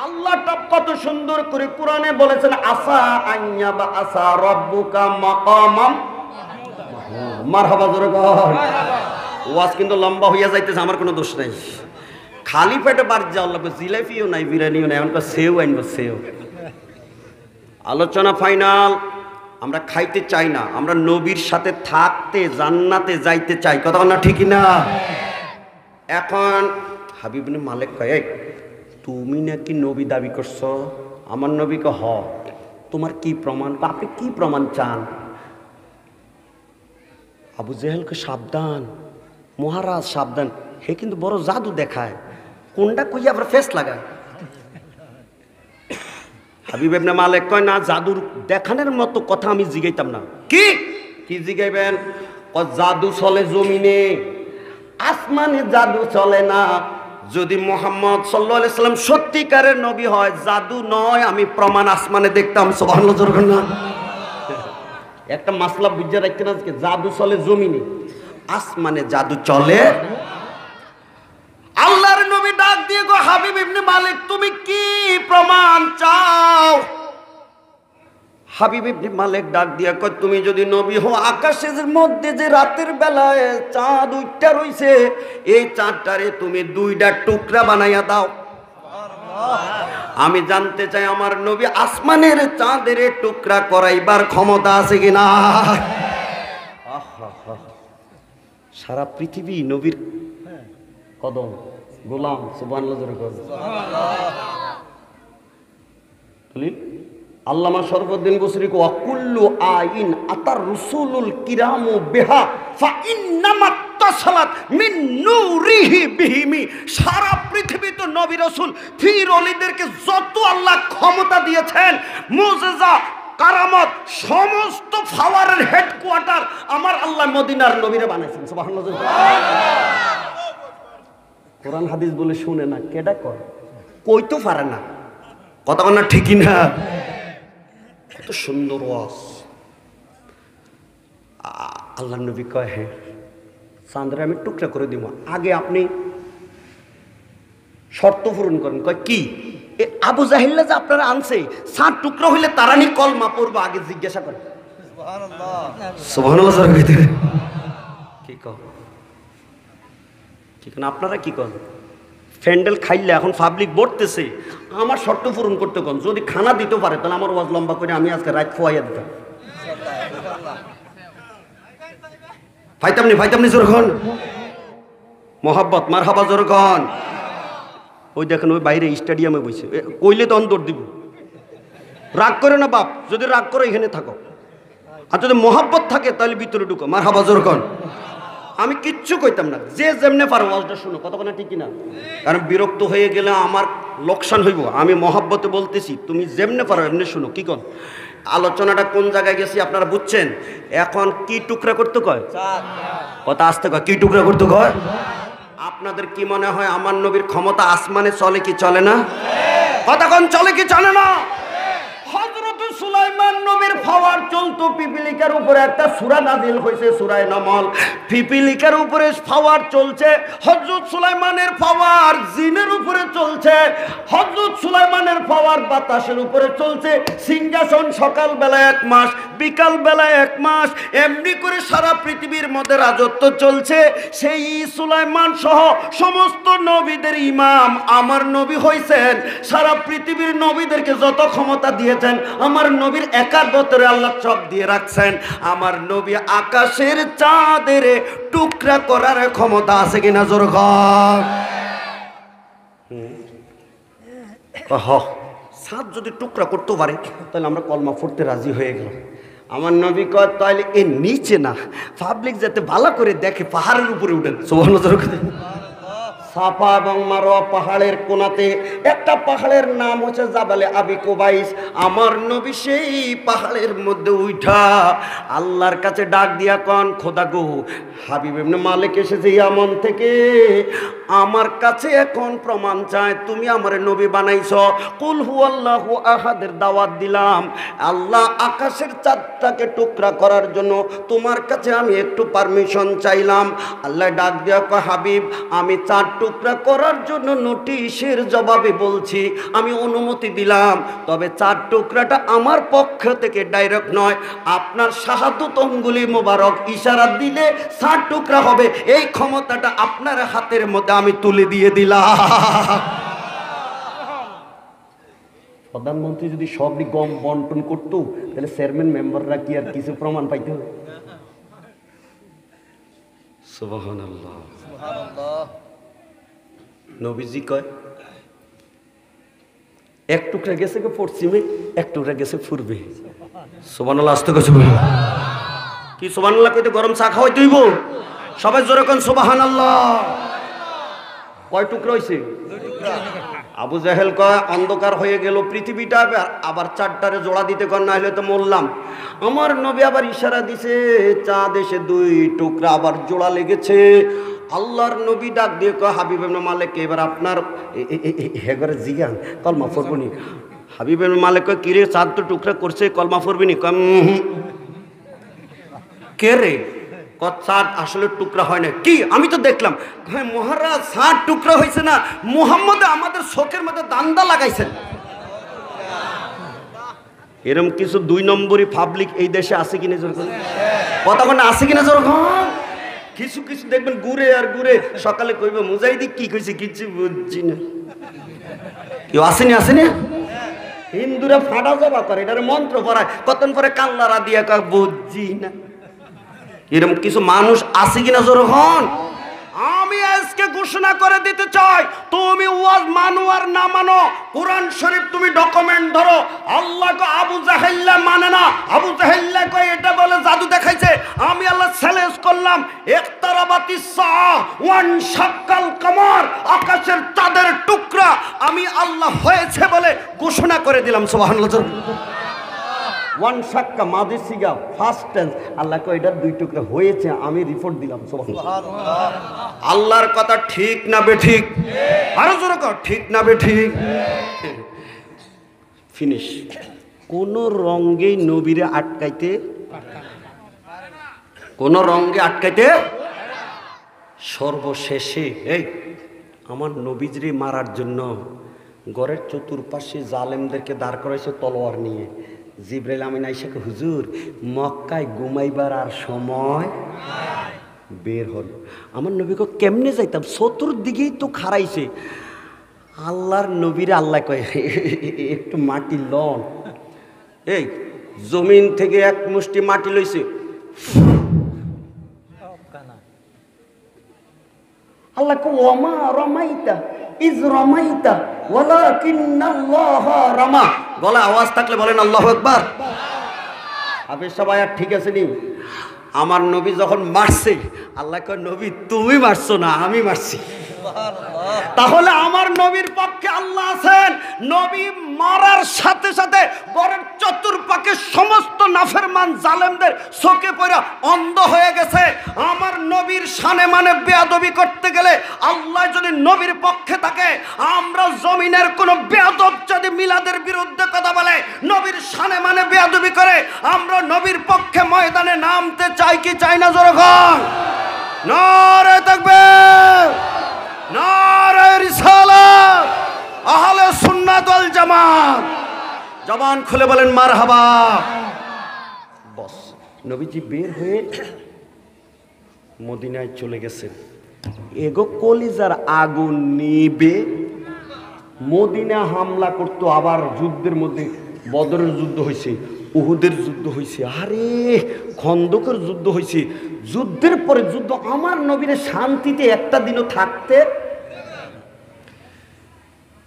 আল্লাহ কত সুন্দর করে কোরআনে বলেছেন, আসা আইয়া বা আসা রব্বুকা মাকামাম মারহাবা জোরে বল। ওয়াজ কিন্তু লম্বা হইয়া যাইতেছে, আমার কোনো দোষ নাই। খালি পেটে বাড়ি যাওয়ার লাগবে, জিলাপিও নাই, বিরিয়ানিও নাই, এমনকি সেও আনবো সেও। আলোচনা ফাইনাল। আমরা খাইতে চাই না, আমরা নবীর সাথে থাকতে জান্নাতে যাইতে চাই। কথা না ঠিকই না? এখন হাবিব ইবনে মালিক কয়, তুমি নাকি নবী দাবি করছো? আমার নবীকে হ, তোমার কি প্রমাণ? আপনি কি প্রমাণ চান? আবু জেহেলকে সাবধান, মহারাজ সাবধান, হে কিন্তু বড় জাদু দেখায়। কোনটা কইয়া আবার ফেস লাগায়। হাবিব ইবনে মালিক কয় না, জাদুর দেখানোর মতো কথা আমি জিগাইতাম না। কি কি জিগাইবেন? জাদু চলে জমিনে, আসমানে জাদু চলে না। যদি মুহাম্মদ সাল্লাল্লাহু আলাইহি সাল্লাম সত্যিকারের নবী হয়, জাদু নয়, আমি প্রমাণ আসমানে দেখতাম। সুবহানাল্লাহ জোরে বলুন। একটা মাসলা বুঝে রাখতেন আজকে, জাদু চলে জমিনে, আসমানে জাদু চলে। আল্লাহর নবী ডাক দিয়ে গো, হাবিব ইবনে মালিক তুমি কি প্রমাণ চাও? হাবিব ইবনে মালিক ডাক দিয়া কয়, তুমি যদি নবী হও, আকাশের মধ্যে যে রাতের বেলায় চাঁদ উঠটা রইছে, এই চাঁদটারে তুমি দুইটা টুকরা বানাইয়া দাও। আমি জানতে চাই আমার নবী আসমানের চাঁদের টুকরা করাইবার ক্ষমতা আছে কিনা। সারা পৃথিবী নবীর কদম গোলাম। সুবহানাল্লাহ জোরে বলুন। আল্লামা শরফুদ্দীন বুসরি কো কুল্লু আইন আতার রসুলুল কিরামু বিহা ফা ইন্নামাত তাসালাত মিন নূরিহি বিহিমি। সারা পৃথিবীতে নবী রাসূল ফির ওলিদেরকে যত আল্লাহ ক্ষমতা দিয়েছেন, মুজিজা কারামত সমস্ত পাওয়ারের হেডকোয়ার্টার আমার আল্লাহ মদিনার নবীরে বানাইছেন। সুবহানাল্লাহ। কোরআন হাদিস বলে শুনে না, কেডা কর কইতো পারে না। কথা না ঠিকই না? কত সুন্দর ওয়াজ। আল্লাহ নবী কয়, হ্যাঁ চাঁদরে আমি টুকরা করে দিব, আগে আপনি শর্ত পূরণ করেন। কয় কি? এ আবু জাহিল্লা যে আপনারা আনছে, চাঁদ টুকরা হইলে তারানি কলমা পড়বো, আগে জিজ্ঞাসা করেন। সুবহানাল্লাহ। কি কর ঠিক না? আপনারা কি করেন? ফ্যান্ডেল খাইলে এখন পাবলিক বলতেছে, আমার শর্ত পূরণ করতে কন। যদি খানা দিতে পারে তাহলে আমার ওয়াজ লম্বা করে আমি আজকে রাত খোয়াইয়া দিতাম। ফাইতামনি জোরখন মোহাব্বত মারহাবা জোরখন। ওই দেখেন ওই বাইরে স্টেডিয়ামে বসে, কইলে তখন দৌড় দিব। রাগ করে না বাপ, যদি রাগ করে এখানে থাকো, আর যদি মোহাব্বত থাকে তাহলে ভিতরে ঢুকো। মারহাবা জোরখন। আমি কিচ্ছু কইতাম না, যে যেমনে পারো ওয়াজটা শুনো। কতক্ষণ ঠিক কিনা? কারণ বিরক্ত হয়ে গেলে আমার লোকসান হইব। আমি মহাব্বতে বলতেছি, তুমি যেমনে পারো এমনি শুনো। কি কন? আলোচনাটা কোন জায়গায় গেছি আপনারা বুঝছেন? এখন কি টুকরা করতে কয়? কথা আসতে কয়, কি টুকরা করতে কয়? আপনাদের কি মনে হয় আমার নবীর ক্ষমতা আসমানে চলে কি চলে না? কথা কোন চলে কি চলে না? হযরত সুলাইমান নবীর পাওয়ার চলতো, পিপিলিকার উপরে একটা সূরা নাযিল হয়েছে, সূরা নামল। পিপিলিকার উপরে পাওয়ার চলছে, হযরত সুলাইমানের পাওয়ার জিনের উপরে চলছে, হযরত সুলাইমানের পাওয়ার বাতাসের উপরে চলছে। সিংহাসন সকাল বেলা 1 মাস, বিকাল বেলা 1 মাস, এমনি করে সারা পৃথিবীর মধ্যে রাজত্ব চলছে। সেই সুলাইমান সহ সমস্ত নবীদের ইমাম আমার নবী হইছেন। সারা পৃথিবীর নবীদেরকে যত ক্ষমতা দিয়েছেন আমার নবীর একার বতরে আল্লাহ সব দিয়ে রাখছেন। আমার নবী আকাশের চাঁদের টুকরা করার ক্ষমতা আছে কিনা জোর কর। চাঁদ যদি টুকরা করতে পারে তাহলে আমরা কলমা পড়তে রাজি হয়ে গেলাম। আমার নবী কয় তাহলে এর নিচে না, পাবলিক যাতে ভালো করে দেখে, পাহাড়ের উপরে উঠেন। সাফা এবং মারোয়া পাহাড়ের কোনাতে একটা পাহাড়ের নাম হচ্ছে জাবালে আবি কুবাইস। আমার নবী সেই পাহাড়ের মধ্যে উঠা আল্লাহর কাছে ডাক দিয়া কন, খোদা গো, হাবিব ইবনে মালিক এসেছে ইয়ামন থেকে, আমার কাছে এখন প্রমাণ চায় তুমি আমারে নবী বানাইছো। কুল হুয়াল্লাহু আহাদের দাওয়াত দিলাম, আল্লাহ আকাশের চাঁদটাকে টুকরা করার জন্য তোমার কাছে আমি একটু পারমিশন চাইলাম। আল্লাহ ডাক দিয়া কয়, হাবিব আমি চাঁদ টুকরা করার জন্য নোটিশের জবাবে বলছি, আমি অনুমতি দিলাম, তবে চার টুকরাটা আমার পক্ষ থেকে ডাইরেক্ট নয়, আপনার শাহাদত আঙ্গুলি মোবারক ইশারা দিলে 7 টুকরা হবে। এই ক্ষমতাটা আপনার হাতের মধ্যে আমি তুলে দিয়ে দিলাম। প্রধানমন্ত্রী যদি সবই গম বন্টন করতো তাহলে চেয়ারম্যান মেম্বাররা কি আর কিছু প্রমাণ পাইতে হবে? সুবহানাল্লাহ। নবীজি কয় এক টুকরা গেছে পশ্চিমে, এক টুকরা গেছে পূর্বে। সুবহানাল্লাহ। আস্তে কইছো কি সুবহানাল্লাহ কইতে গরম চা খাওয়াই তুইব? সবাই জোরে কোন সুবহানাল্লাহ। কয় টুকরা হইছে? 2 টুকরা। আবু জাহেল কয় অন্ধকার হয়ে গেল পৃথিবীটা, আবার 4টারে জোড়া দিতে কর, না হলে তো মরলাম। আমার নবী আবার ইশারা দিছে, চাঁদ এসে 2 টুকরা আবার জোড়া লেগেছে। আল্লাহর নবী ডাক দিয়ে কয়, হাবিব ইবনে মালিক এবার আপনার হেগরে জিগান কলমা পড়বনি। হাবিব ইবনে মালিক কয় কিরে চাঁদ তো টুকরা করছে, কলমা পড়বিনি? কম কে রে? চাঁদ আসলে টুকরা হয় না। কি আমি তো দেখলাম। হ্যাঁ মহারাজ, চাঁদ টুকরা হয়েছে না, মুহাম্মদ আমাদের চোখের মধ্যে দান্দা লাগাইছেন। এরকম কিছু 2 নম্বরই পাবলিক এই দেশে আছে কিনা যেরকম কথা বলে, আছে কিনা যেরকম কিছু কিছু দেখবেন ঘুরে আর ঘুরে সকালে কইবে মুজাহিদি কি কইছে কিছু বুঝছি না। কেউ আসেনি? আসেনি? হিন্দুরা ফাটা জবা করে, এটার মন্ত্র পড়ায়, কতক্ষণ পরে কাল্লারা দিয়া কয় বুঝছি না। এরকম কিছু মানুষ আছে কিনা যখন আমি আজকে ঘোষণা করে দিতে চাই, তুমি ওয়াজ মানো আর না মানো, কোরআন শরীফ তুমি ডকুমেন্ট ধরো। আল্লাহকে আবু জাহেল্লা মানে না, আবু জাহেল্লা কয় এটা বলে জাদু দেখাইছে। আমি আল্লাহ চ্যালেঞ্জ করলাম, ইকতারাবাতিস সাআ ওয়ান শাক্কাল কমর, আকাশের চাঁদের টুকরা আমি আল্লাহ হয়েছে বলে ঘোষণা করে দিলাম। সুবহানাল্লাহ। 1 শাক্কা মাদি সিগা ফার্স্ট টেন্স, আল্লাহ কয় এটা 2 টুকরা হয়েছে, আমি রিপোর্ট দিলাম। সুবহানাল্লাহ। আল্লাহর কথা ঠিক না বেঠিক? আরো জোরে কর, ঠিক না বেঠিক? ফিনিশ। কোন রঙ্গেই নবীরে আটকাইতে, কোন রঙ্গে আটকাইতে। সর্বশেষে এই আমার নবীজরে মারার জন্য ঘরের চতুর্পাশে জালেমদেরকে দাঁড় করাইছে তলোয়ার নিয়ে। জিবরাইল আমিন আইসা কয়, হুজুর মক্কায় ঘুমাইবার আর সময় বের হল। আমার নবীকে কেমনে যাইতাম, চতুর্দিকেই তো খারাইছে। আল্লাহর নবীরে আল্লাহ কয় একটু মাটি লন। এই জমিন থেকে 1 মুষ্টি মাটি লইছে, আল্লাহ কয় ওমা রমাইতা ইজ রমাইতা ওয়ালাকিন্নাল্লাহ রামা। গলা আওয়াজ থাকলে বলেন আল্লাহু আকবার। হাফেজ সবাই আর ঠিক আছে নি? আমার নবী যখন মারছে, আল্লাহ কয় নবী তুমি মারছো না, আমি মারছি। তাহলে আমার নবীর পক্ষে আল্লাহ আছেন। নবী মারার সাথে সাথে ঘরের চতুর্পাকে সমস্ত নাফরমান জালেমদের চোখে পড়া অন্ধ হয়ে গেছে। আমার নবীর শানে মানে বেয়াদবি করতে গেলে আল্লাহ যদি নবীর পক্ষে থাকে, আমরা জমিনের কোন বেয়াদব যদি মিলাদের বিরুদ্ধে কথা বলে, নবীর শানে মানে বেয়াদবি করে, আমরা নবীর পক্ষে ময়দানে নামতে চাই কি চাই না? জোরে বল। নারে তাকবীর, নারে রিসালাত, আহলে সুন্নাত ওয়াল জামাত। জবান খুলে বলেন মারহাবা। বস নবীজি বের হয়ে মদিনায় চলে গেছেন। এগো কলিজার আগুন নিবে, মদিনা হামলা করতো। আবার যুদ্ধের মধ্যে বদরের যুদ্ধ হয়েছে, উহুদের যুদ্ধ হয়েছে, আরে খন্দকের যুদ্ধ হয়েছে। যুদ্ধের পরে যুদ্ধ, আমার নবীরে শান্তিতে একটা দিনও থাকতে।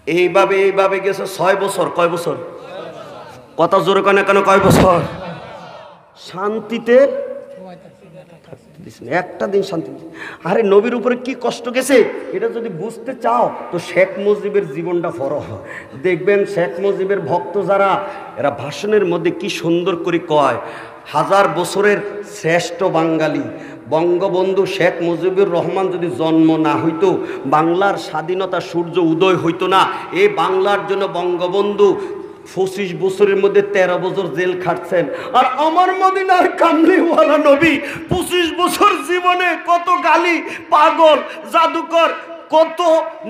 এইভাবে এইভাবে গেছে 6 বছর। কয় বছর? কথা জোরে কেন কেন? কয় বছর? শান্তিতে একটা দিন শান্তি। আরে নবীর উপরে কি কষ্ট গেছে, এটা যদি বুঝতে চাও তো শেখ মুজিবের জীবনটা পড়ো। দেখবেন শেখ মুজিবের ভক্ত যারা, এরা ভাষণের মধ্যে কি সুন্দর করে কয়, 1000 বছরের শ্রেষ্ঠ বাঙালি বঙ্গবন্ধু শেখ মুজিবুর রহমান যদি জন্ম না হইতো, বাংলার স্বাধীনতা সূর্য উদয় হইতো না। এই বাংলার জন্য বঙ্গবন্ধু 25 বছরের মধ্যে 13 বছর জেল খাটছেন। আর আমার মদিনার কামলিওয়ালা নবী 25 বছর জীবনে কত গালি, পাগল, জাদুকর, কত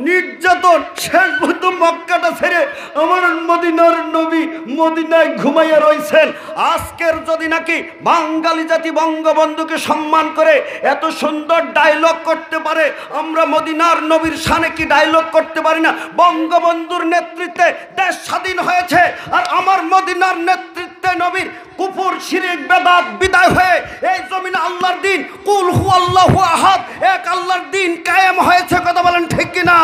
নির্যাতন, শেষ পর্যন্ত মক্কাটা ছেড়ে আমার মদিনার নবী মদিনায় ঘুমাইয়া রয়েছেন। আজকের যদি নাকি বাঙালি জাতি বঙ্গবন্ধুকে সম্মান করে এত সুন্দর ডায়লগ করতে পারে, আমরা মদিনার নবীর শানে কি ডায়লগ করতে পারি না? বঙ্গবন্ধুর নেতৃত্বে দেশ স্বাধীন হয়েছে, আর আমার মদিনার নেতৃত্বে নবীর কুফর, শিরক, বেদাত বিদায় হয়ে এই জমিনে আল্লাহর দিন, কুল হু আল্লাহু আহাদ, এক আল্লাহর দিন কায়েম হয়েছে। কথা বলেন ঠিক কিনা?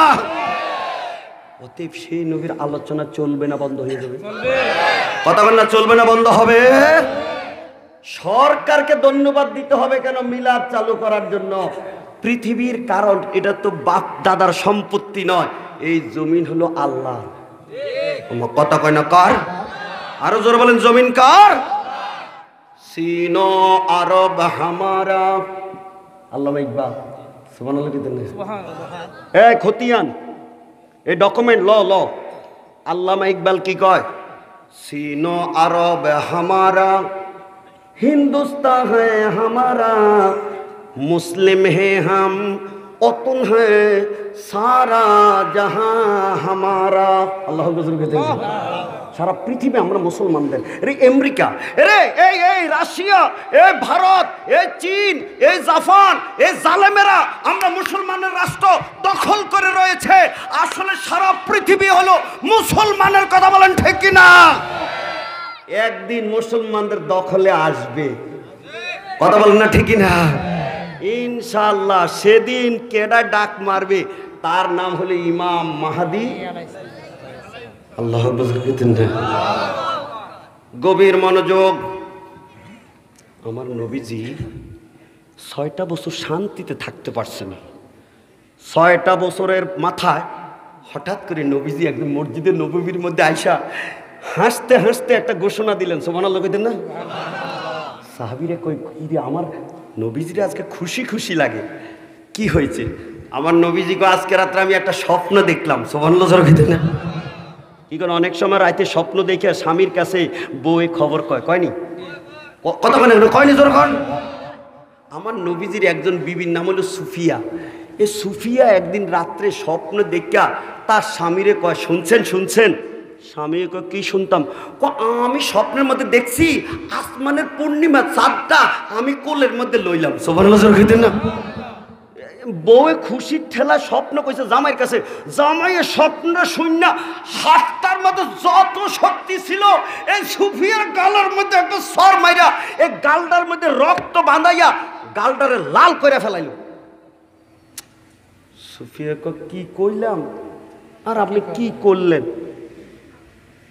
অতএব সেই নবীর আলোচনা চলবে না বন্ধ হয়ে যাবে? কথা বলেন না, চলবে না বন্ধ হবে? সরকারকে ধন্যবাদ দিতে হবে কেন মিলাদ চালু করার জন্য? পৃথিবীর কারণ এটা তো বাপ দাদার সম্পত্তি নয়, এই জমিন হলো আল্লাহ। কথা কয় না কার? আরো জোরে বলেন, জমিন কার? সিনো আরব হামারা। আল্লামা ইকবাল সুবহানাল্লাহ কি দেন? এই খতিয়ান, এই ডকুমেন্ট ল আল্লামা ইকবাল কি কয়? সিনো আরব হামারা, हिंदुस्तान है हमारा, मुस्लिम है हम, वतन है सारा जहां हमारा। আল্লাহ হুজুর কে দেন। সারা পৃথিবী আমরা মুসলমানদের। রে আমেরিকা, রে এই রাশিয়া, এই ভারত, এই চীন, এই জাপান, এই জালেমেরা আমরা মুসলমানের রাষ্ট্র দখল করে রয়েছে। আসলে সারা পৃথিবী হলো মুসলমানের। কথা বলেন ঠিক কি না? একদিন মুসলমানদের দখলে আসবে। কথা বলেন না ঠিক না? ইনশাআল্লাহ সেদিন কেডা ডাক মারবে, তার নাম হলো ইমাম মাহদি। আল্লাহ গভীর মনোযোগ। আমার নবীজি 6টা বছর শান্তিতে থাকতে পারছে না। 6টা বছরের মাথায় হঠাৎ করে নবীজি একদম মসজিদে নববীর মধ্যে আইসা হাসতে হাসতে একটা ঘোষণা দিলেন। সুবহানাল্লাহ কইতেন না? সাহাবীরা কই, কি রে আমার নবীজির আজকে খুশি খুশি লাগে। কি হয়েছে? আমার নবীজিকে আজকে রাত্রে আমি একটা স্বপ্ন দেখলাম। সুবহানাল্লাহ কইতেন না? কি করে অনেক সময় রাতে স্বপ্ন দেখে স্বামীর কাছে বউয়ে খবর কয়নি? কথা মানে কয়নি? জোর কন। আমার নবীজির একজন বিবির নাম হলো সুফিয়া। এই সুফিয়া একদিন রাত্রে স্বপ্ন দেখা তার স্বামীরে কয়, শুনছেন? স্বামী কি শুনতাম? আমি স্বপ্নের মধ্যে দেখছি আসমানের পূর্ণিমা চাঁদটা আমি কোলের মধ্যে লইলাম। সুবহানাল্লাহ কইতেন না? বউয়ে খুশির ঠেলা স্বপ্ন কইছে জামাইয়ের কাছে। জামাইয়ের স্বপ্নটা শুননা হাতটার মধ্যে যত শক্তি ছিল এই সুফিয়ার গালের মধ্যে একটা সর মাইরা এই গালটার মধ্যে রক্ত বাঁধাইয়া গালটারে লাল করে ফেলাইল। সুফিয়া কি কইলাম? আর আপনি কি করলেন?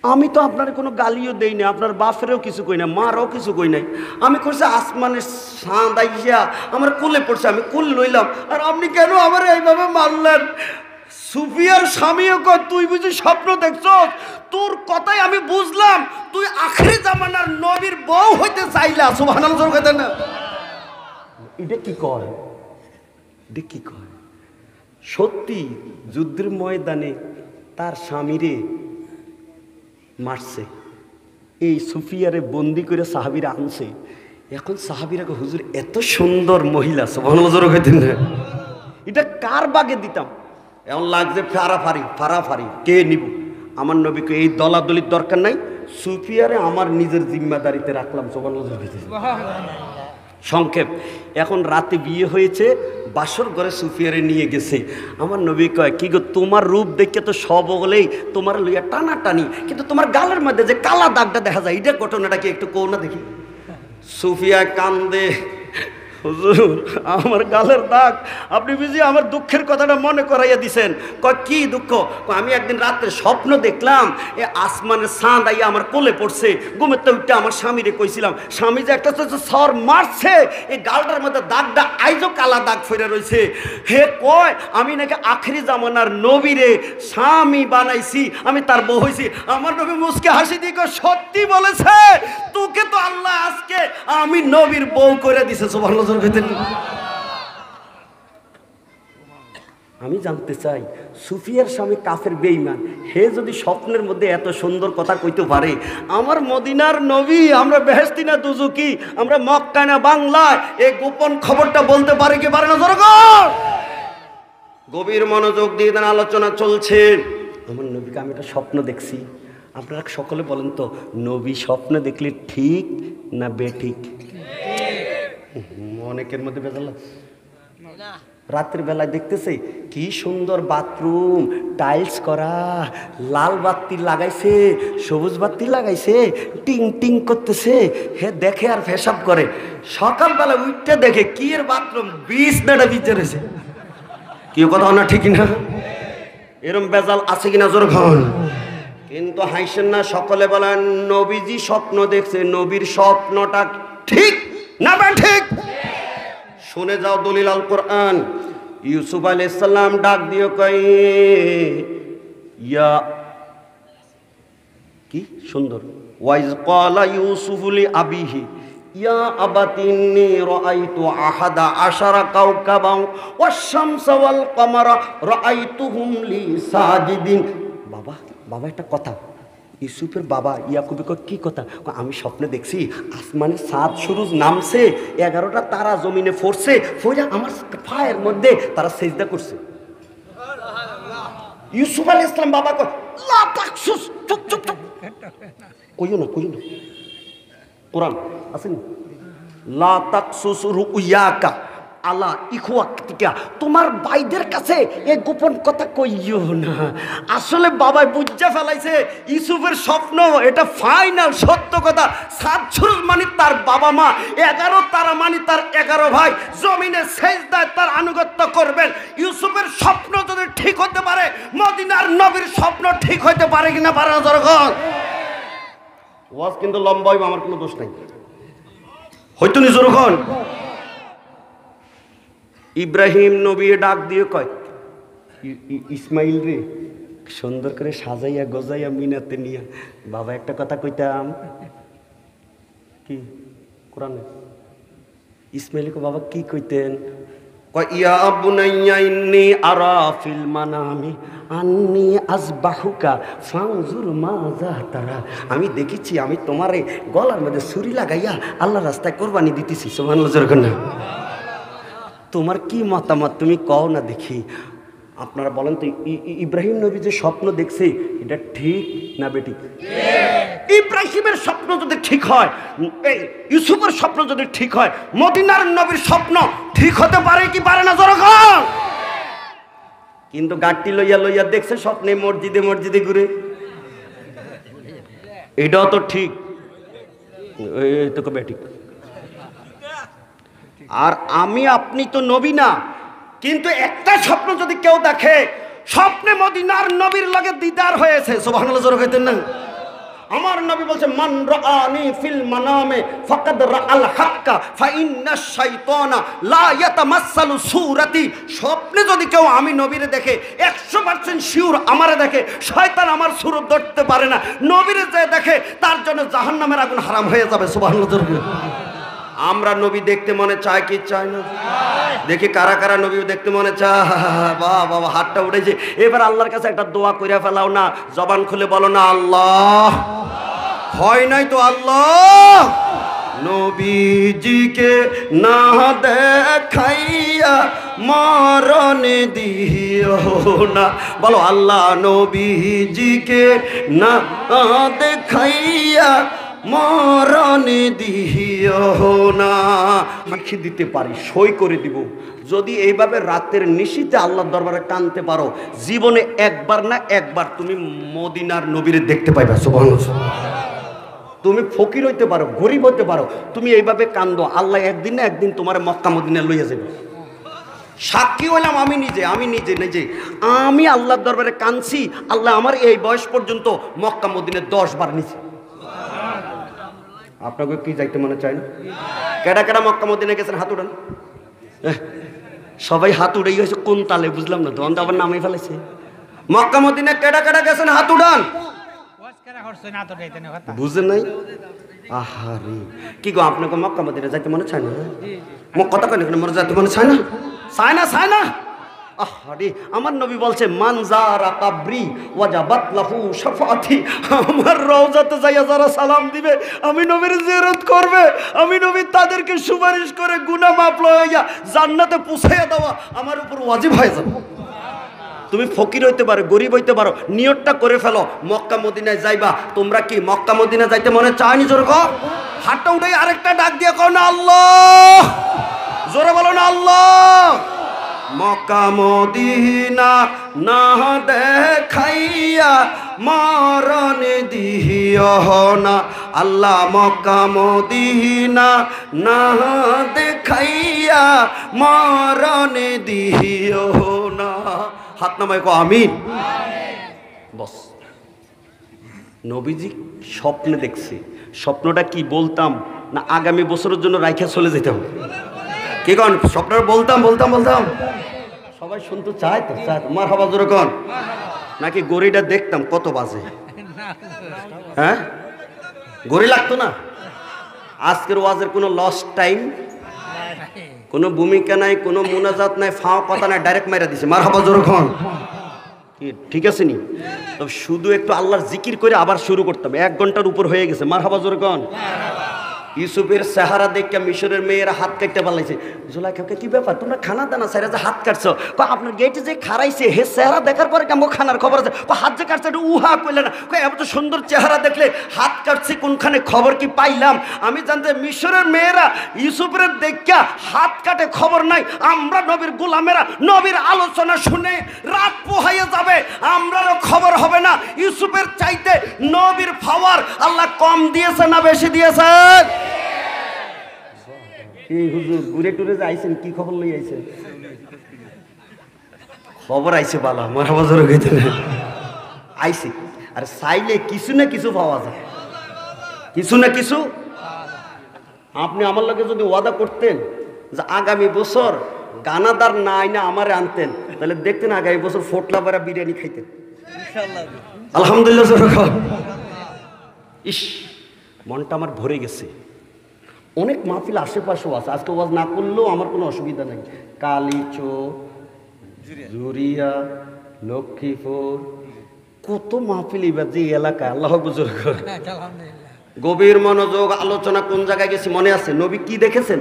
আমি তো আপনার কোনো গালিও দেই না, আপনার বাপেরও কিছু কই না, মারও কিছু কই নাই। আমি করছি আসমানের সাঁদ আইয়া আমার কোলে পড়ছে, আমি কোল লইলাম, আর আপনি কেন আমার এইভাবে মারলেন? সুফিয়ার স্বামীও কয় তুই বুঝি স্বপ্ন দেখছ? তোর কথাই আমি বুঝলাম তুই আখিরি জামানার নবীর বউ হইতে চাইলা। সুবহানাল্লাহ কইতেন না? এটা কি কয়? এটা কি কয়? সত্যি যুদ্ধের ময়দানে তার স্বামীরে মারছে, এই সুফিয়ারে বন্দি করে সাহাবীরা আনছে। এখন সাহাবীরা কয় হুজুর এত সুন্দর মহিলা, সুবহানাল্লাহ কইতেন না? এটা কার বাগে দিতাম? এমন লাগছে ফারাফারি কে নিব? আমার নবীকে এই দলাদলির দরকার নাই, সুফিয়ারে আমার নিজের জিম্মাদারিতে রাখলাম। সংক্ষেপ, এখন রাতে বিয়ে হয়েছে, বাসর ঘরে সুফিয়ারে নিয়ে গেছে। আমার নবী কয় কি গো, তোমার রূপ দেখে তো সব বলেই তোমার লইয়া টানাটানি, কিন্তু তোমার গালের মধ্যে যে কালা দাগটা দেখা যায়, এটা ঘটনাটা কি একটু কও না দেখি। সুফিয়া কান্দে, হুজুর আমার গালের দাগ, আপনি বুঝি আমার দুঃখের কথাটা মনে করাইয়া দিছেন। কয় কি দুঃখ? আমি একদিন রাত্রে স্বপ্ন দেখলাম এ আসমানের চাঁদ আইয়া আমার কোলে পড়ছে। ঘুমের তো উঠে আমার স্বামীরে কইছিলাম, স্বামী যে একটা সর মারছে, এই গালটার মধ্যে দাগটা আইজও কালা দাগ ফিরে রয়েছে। হে কয় আমি নাকি আখেরি জামানার নবীরে স্বামী বানাইছি, আমি তার বউ হইছি। আমার নবী মুসকে হাসি দিয়ে কয় সত্যি বলেছে, তোকে তো আল্লাহ আজকে আমি নবীর বউ করে দিছে। সুবহানাল্লাহ। আমি জানতে চাই সুফিয়ার স্বামী কাফের বেঈমান, হে যদি স্বপ্নের মধ্যে এত সুন্দর কথা কইতে পারে, আমার মদিনার নবী, আমরা বেহেশতি না দুজুকি, আমরা মক্কা না বাংলায়, এই গোপন খবরটা বলতে পারে কি পারে না? জনগণ গভীর মনোযোগ দিয়ে দেন, আলোচনা চলছে। আমার নবীকে আমি একটা স্বপ্ন দেখছি। আপনারা সকলে বলেন তো, নবী স্বপ্ন দেখলে ঠিক না বেঠিক? অনেকের মধ্যে বেজাল রাত্রির বেলায় দেখতেছে কি সুন্দর বাথরুম, টাইলস করা, লাল বাতি লাগাইছে, সবুজ বাতি লাগাইছে, টিং টিং করতেছে। হে দেখে আর ফেসাব করে। সকালবেলা উঠতে দেখে কি এর বাথরুম, বিছনাটা ভিজে রয়েছে। কি কথা না ঠিক না? এরম বেজাল আছে কিনা জোর খান? কিন্তু হাইসেন না, সকলে বলেন নবীজি স্বপ্ন দেখছে, নবীর স্বপ্নটা ঠিক না ঠিক? শুনে যাও দলিল আল কোরআন। ইউসুফ আলাইহিস সালাম ডাক দিয়ে কয় ইয়া, কি সুন্দর, ওয়াইজ ক্বালা ইউসুফু লি আবিহি ইয়া আবাতি ইন্নী রাআইতু আহাদা আশারা কাওকাবান ওয়াশ শামসা ওয়াল কমারা রাআইতুহুম লি সাজিদিন। বাবা বাবা একটা কথা, ইউসুফের বাবা ইয়াকুবে কয় কি কথা? আমি স্বপ্নে দেখছি আসমানের সাত সুরুজ নামছে, 11টা তারা জমিনে পড়ছে, ফইরা আমার পায়ের মধ্যে তারা সেজদা করছে। ইউসুফ আলাইহিস সালাম বাবা কয় লা তাকসুস, চুপ চুপ চুপ, কইও না কোরআন আছেন, লা তাকসুস রুয়াকা আলা ইখওয়াতিকা, তোমার ভাইদের কাছে এই গোপন কথা কইও না। আসলে বাবাই বুঝা ফেলাইছে ইউসুফের স্বপ্ন এটা ফাইনাল সত্য কথা। সাত সুরুজ মানে তার বাবা মা, 11 তারা মানে তার 11 ভাই জমিনে সেজদায় তার আনুগত্য করবেন। ইউসুফের স্বপ্ন যদি ঠিক হতে পারে, মদিনার নবীর স্বপ্ন ঠিক হতে পারে কিনা পারে না? জনগণ ওয়াজ কিন্তু লম্বা হইব, আমার কোনো দোষ নাই, হয়তো নি জনগণ। ইব্রাহিম নবী ডাক দিয়ে কয় ইসমাইল রে সুন্দর করে সাজাইয়া গজাইয়া মিনাতে নিয়া, বাবা একটা কথা কইতাম। কি কোরআনে? ইসমাইলকে বাবা কি কইতেন? কয় ইয়া বুনাইয়া ইন্নী আরা ফিল মানামি আন্নী আযবাহুকা ফানজুর মাযা তারা, আমি দেখেছি আমি তোমারে গলার মধ্যে ছুরি লাগাইয়া আল্লাহর রাস্তায় কুরবানি দিতেছি। সুবহানাল্লাহ। জোরে তোমার কি মতামত তুমি কও না দেখি। আপনারা বলেন তো, ইব্রাহিম নবী যে স্বপ্ন দেখছে এটা ঠিক না বেঠিক? ইব্রাহিমের স্বপ্ন যদি ঠিক হয়, ইউসুফের স্বপ্ন যদি ঠিক হয়, মদিনার নবীর স্বপ্ন ঠিক হতে পারে কি পারে না? জনগণ কিন্তু গাড়ি লইয়া দেখছে স্বপ্নে মসজিদে ঘুরে, এটাও তো ঠিক, এই তো বেঠিক। আর আমি আপনি তো নবী না, কিন্তু একটা স্বপ্ন যদি কেউ দেখে, স্বপ্নে মদিনার নবীর লগে দিদার হয়েছে, সুবহানাল্লাহ জোরে কইতেন না? আমার নবী বলছে মান রাআনি ফিল মানামে ফাকাদ রাআল হাক্কা ফা ইন্নাশ শাইতানা লা ইয়াতামাসসালু সূরাতি। স্বপ্নে যদি কেউ আমি নবীরে দেখে 100% শিওর আমারে দেখে, শয়তান আমার সুরত ধরতে পারে না। নবীরে যে দেখে তার জন্য জাহান্নামের আগুন হারাম হয়ে যাবে। সুবহানাল্লাহ। আমরা নবী দেখতে মনে চায় কি চায় না? দেখি কারা কারা নবী দেখতে মনে চায়। বাহ বাবা, হাতটা উঠেছে। এবার আল্লাহর কাছে একটা দোয়া কইরা ফেলাও না, জবান খুলে বলো না আল্লাহ। হয় নাই তো আল্লাহ নবীজিকে না দেখাইয়া মরণ দিও না। বলো আল্লাহ নবীজিকে না দেখাইয়া মরণ দিও না। লিখে দিতে পারি, সই করে দিব। যদি এইভাবে রাতের নিশীতে আল্লাহর দরবারে কাঁদতে পারো, জীবনে একবার না একবার তুমি মদিনার নবীরে দেখতে পাইবা। সুবহানাল্লাহ। তুমি ফকির হইতে পারো, গরিব হইতে পারো, তুমি এইভাবে কান্দো, আল্লাহ একদিন না একদিন তোমার মক্কা মদিনা লইয়া যাবে। সাক্ষী হইলাম আমি নিজে আমি আল্লাহর দরবারে কাঁদছি। আল্লাহ আমার এই বয়স পর্যন্ত মক্কা মদিনা 10 বার নিছে। আপনাকে কি যাইতে মনে চায় না? কেডা কেডা মক্কা মদিনা গেছেন হাত উঠান। সবাই হাত উঠেই গেছে কোন তালে বুঝলাম না, দন আবার নামে ফেলেছে। মক্কা মদিনা কেডা কেডা গেছেন হাত উঠান। বুঝেন নাই? আহারে কি গো, আপনাকে মক্কা মদিনা যাইতে মনে চায় না? কথা কেন মনে যাইতে মনে চায় না? চায় না। আহারে আমার নবী বলছে মান যারা কাবরি ওয়াজাবাত লাহু শাফাআতি। আমার রওজাতে যাইয়া যারা সালাম দিবে, আমি নবীর জিয়ারত করবে, আমি নবী তাদেরকে সুপারিশ করে গুনাহ মাফ লইয়া জান্নাতে পৌঁছাইয়া দেওয়া আমার উপর ওয়াজিব হয়ে যাবে। তুমি ফকির হইতে পারো, গরিব হইতে পারো, নিয়তটা করে ফেলো মক্কা মদিনায় যাইবা। তোমরা কি মক্কা মদিনা যাইতে মনে চায়নি? জোরে কও, হাতটা উঠে আরেকটা ডাক দিয়ে কও না আল্লাহ। জোরে বলো না আল্লাহ। মক্কা মদিনা না দেখাইয়া মরণ দিও না আল্লাহ। মক্কা মদিনা না দেখাইয়া মরণ দিও না। হাত নামায় কো আমিন। বস, নবীজি স্বপ্নে দেখছি। স্বপ্নটা কি বলতাম না আগামী বছরের জন্য রাইখা চলে যেতাম? কি কন? স্বপ্নটা বলতাম। সবাই শুনতে চায় তো, মারহাবা জোরে কন। নাকি গড়িটা দেখতাম কত বাজে? হ্যাঁ, গড়ি লাগতো না। আজকের ওয়াজের কোনো লস্ট টাইম, কোনো ভূমিকা নাই, কোনো মুনাজাত নাই, ফাও কথা নাই, ডাইরেক্ট মাইরা দিছে। মারহাবা জোরে কন। ঠিক আছে নি? তো শুধু একটু আল্লাহর জিকির করে আবার শুরু করতাম। 1 ঘন্টার উপর হয়ে গেছে। মারহাবা জোরে কন। ইউসুফের চেহারা দেখে মিশরের মেয়েরা হাত কাটতে পারলাইছে। জুলাইখাকে কি ব্যাপার, তোমরা খানা দানা সাইরা যে হাত কাটছো? আপনার গেটে যে খারাইছে হে চেহারা দেখার পরে কেমন খানার খবর আছে? হাত যে কাটছে উহা কইলে না, এত সুন্দর চেহারা দেখলে হাত কাটছি কোনখানে, খবর কি পাইলাম? আমি জানতে মিশরের মেয়েরা ইউসুফের দেখা হাত কাটে, খবর নাই। আমরা নবীর গোলামেরা নবীর আলোচনা শুনে রাত পোহাইয়া যাবে, আমরারও খবর হবে না। ইউসুফের চাইতে নবীর পাওয়ার আল্লাহ কম দিয়েছে না বেশি দিয়েছে? এই হুজুর ঘুরে টুরে যে আইছেন, কি খবর লই আইছেন? খবর আইছে বালা। মারহাবা জোরে কইতে আইছে। আর চাইলে কিছু না কিছু পাওয়া যায়, কিছু না কিছু। আপনি আমার লগে যদি ওয়াদা করতেন যে আগামী বছর গানাদার না আইনা আমারে আনতেন, তাহলে দেখতেন আগামী বছর ফোটলা বেড়া বিরিয়ানি খাইতেন ইনশাআল্লাহ। আলহামদুলিল্লাহ জোরে কও। ইস, মনটা আমার ভরে গেছে। অনেক মাহফিল আশেপাশেও আছে, আজকে ওয়াজ না করলেও আমার কোনো অসুবিধা নেই। কালিচো, জুরিয়া, লক্ষ্মীপুর, কত মাহফিল এবার যে এলাকায়। আল্লাহ বুজুর্গ, গভীর মনোযোগ আলোচনা। কোন জায়গায় গেছি মনে আছে? নবী কি দেখেছেন?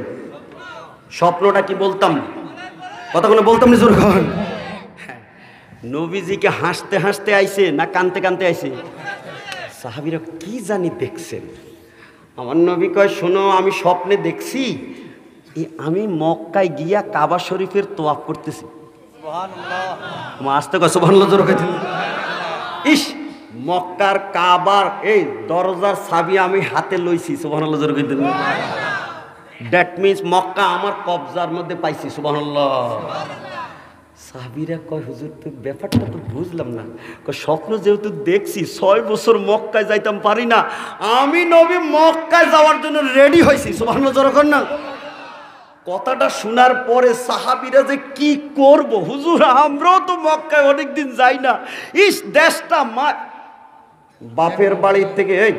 স্বপ্নটা কি বলতাম? কতক্ষণে বলতাম না জোর কর। নবীজিকে হাসতে হাসতে আইছে না কানতে কানতে আইছে? সাহাবীরা কি জানি দেখছেন। আমার নবী কয় শোনো, আমি স্বপ্নে দেখছি আমি মক্কায় গিয়া কাবা শরীফের তোয়াফ করতেছি। সুবহানাল্লাহ। আসতে কয় সুবহানাল্লাহ জোরে কইতে। ইস, মক্কার কাবার এই দরজার চাবি আমি হাতে লইছি। সুবহানাল্লাহ জোরে কইতে। দ্যাট মিন্স মক্কা আমার কবজার মধ্যে পাইছি। সুবহানাল্লাহ। সাহাবীরা কয় হুজুর তো ব্যাপারটা তো বুঝলাম না। কয় স্বপ্ন যেহেতু দেখছি 6 বছর মক্কায় যাইতাম পারি না, আমি নবী মক্কায় যাওয়ার জন্য রেডি হয়েছি। সুবহানাল্লাহ যখন না কথাটা শোনার পরে সাহাবীরা যে কি করব হুজুর, আমরাও তো মক্কায় অনেকদিন যাই না, ইস দেশটা বাপের বাড়ির থেকে এই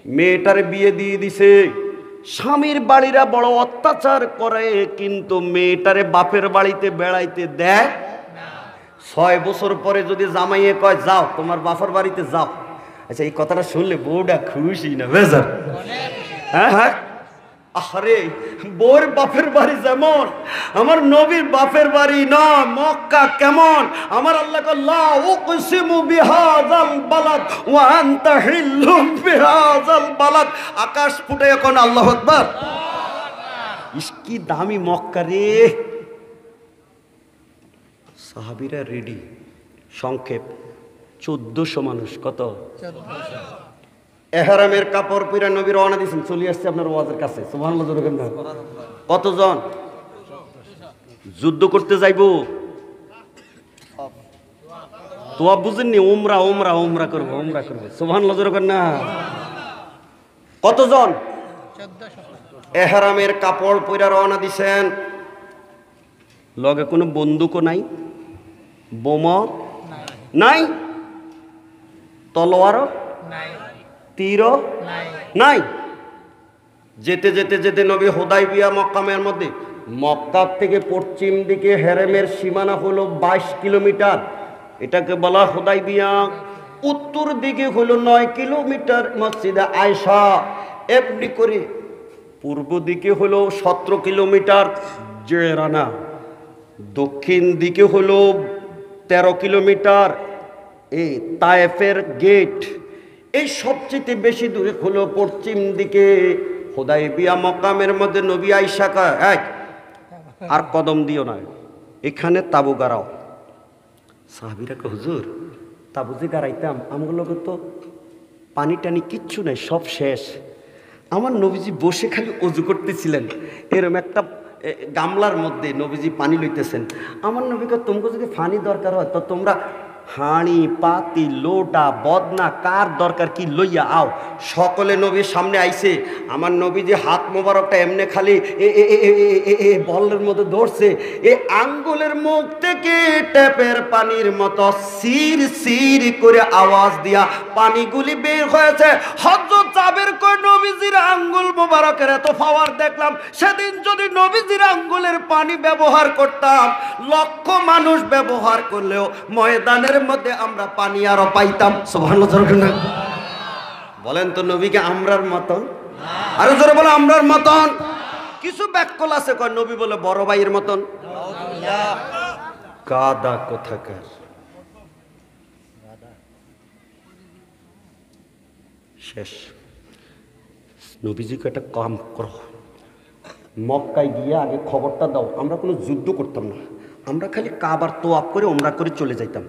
মেয়েটারে বিয়ে দিয়ে দিছে। স্বামীর বাড়িরা বড় অত্যাচার করে, কিন্তু মেয়েটারে বাপের বাড়িতে বেড়াইতে দেয়। 6 বছর পরে যদি জামাইয়ে কয় যাও তোমার বাপের বাড়িতে যাও, আচ্ছা এই কথাটা শুনলে বউটা খুশি না বেজার? হ্যাঁ হ্যাঁ, আরে বউর বাপের বাড়ি যেমন আমার নবীর বাপের বাড়ি না মক্কা কেমন? আমার আল্লাহ লা উকসিমু বিহাযাল বালাদ ওয়া আনতা হিল্লুম বিহাযাল বালাদ। আকাশ ফুটে এখন আল্লাহু আকবার। ইস কি দামি মক্কা রে। সাহাবীরা রেডি, সংক্ষেপ 1400 মানুষ। কত? 1400। এহরামের কাপড় পরে নবী রওনা দিয়েছেন, চলে আসছে আপনার ওয়াজের কাছে। সুবহানাল্লাহ জোরে না। কতজন যুদ্ধ করতে যাইব? তো বুঝেননি, উমরা উমরা উমরা করবো, উমরা করবো। সুবহানাল্লাহ জোরে না। কতজন? 1400। এহরামের কাপড় পরে রওনা দিয়েছেন, লগে কোনো বন্দুকও নাই, বোমা নাই, তলোয়ারও নাই, তীরও নাই। যেতে যেতে যেতে নবী হুদাইবিয়া মক্কামের মধ্যে, মক্কার থেকে পশ্চিম দিকে হেরেমের সীমানা হলো 22 কিলোমিটার, এটাকে বলা হুদাইবিয়া। উত্তর দিকে হলো 9 কিলোমিটার মসজিদে আয়েশা, এমনি করে পূর্ব দিকে হলো 17 কিলোমিটার জেরানা, দক্ষিণ দিকে হলো 13 কিলোমিটার এই তায়েফের গেট। এই সবচেয়ে বেশি দূরে হলো পশ্চিম দিকে হুদাইবিয়া মকামের মধ্যে নবী আয়েশা কয় এক আর কদম দিও না, এখানে তাবু গাড়াও। সাহাবীরা কয় হুজুর তাবু যে গাড়াইতাম আমগুলো তো পানি টানি কিচ্ছু নাই, সব শেষ। আমার নবীজি বসে খালি অজু করতেছিলেন, এরম একটা গামলার মধ্যে নবীজি পানি লইতেছেন। আমার নবীকে তোমাকে যদি পানি দরকার হয় তো তোমরা হাঁড়ি পাতি লোটা বদনা কার দরকার কি লইয়া আও। সকলে নবীর সামনে আইছে। আমার নবী যে হাত মোবারকটা এমনি খালি বলের মতো ধরছে, এ আঙ্গুলের মুখ থেকে ট্যাপের পানির মতো সির সির করে আওয়াজ দিয়া পানিগুলি বের হয়েছে। হযরত জাবের কয় নবীজির আঙ্গুল মোবারকের এত পাওয়ার দেখলাম, সেদিন যদি নবীজির আঙ্গুলের পানি ব্যবহার করতাম, লক্ষ মানুষ ব্যবহার করলেও ময়দানের মধ্যে আমরা পানি আরো পাইতাম। সুবহানাল্লাহ। বলেন তো নবীকে আমরার মতন? আরো জোরে বলে আমরার মতন। কিছু ব্যাককল আছে কয় নবী বলে বড় ভাইয়ের মতন। কাদা কোথাকার। শেষ। নবীজিকে একটা কাম করো, মক্কায় গিয়ে আগে খবরটা দাও। আমরা কোনো যুদ্ধ করতাম না, আমরা খালি কাবার তোয়াফ করে ওমরা করে চলে যাইতাম।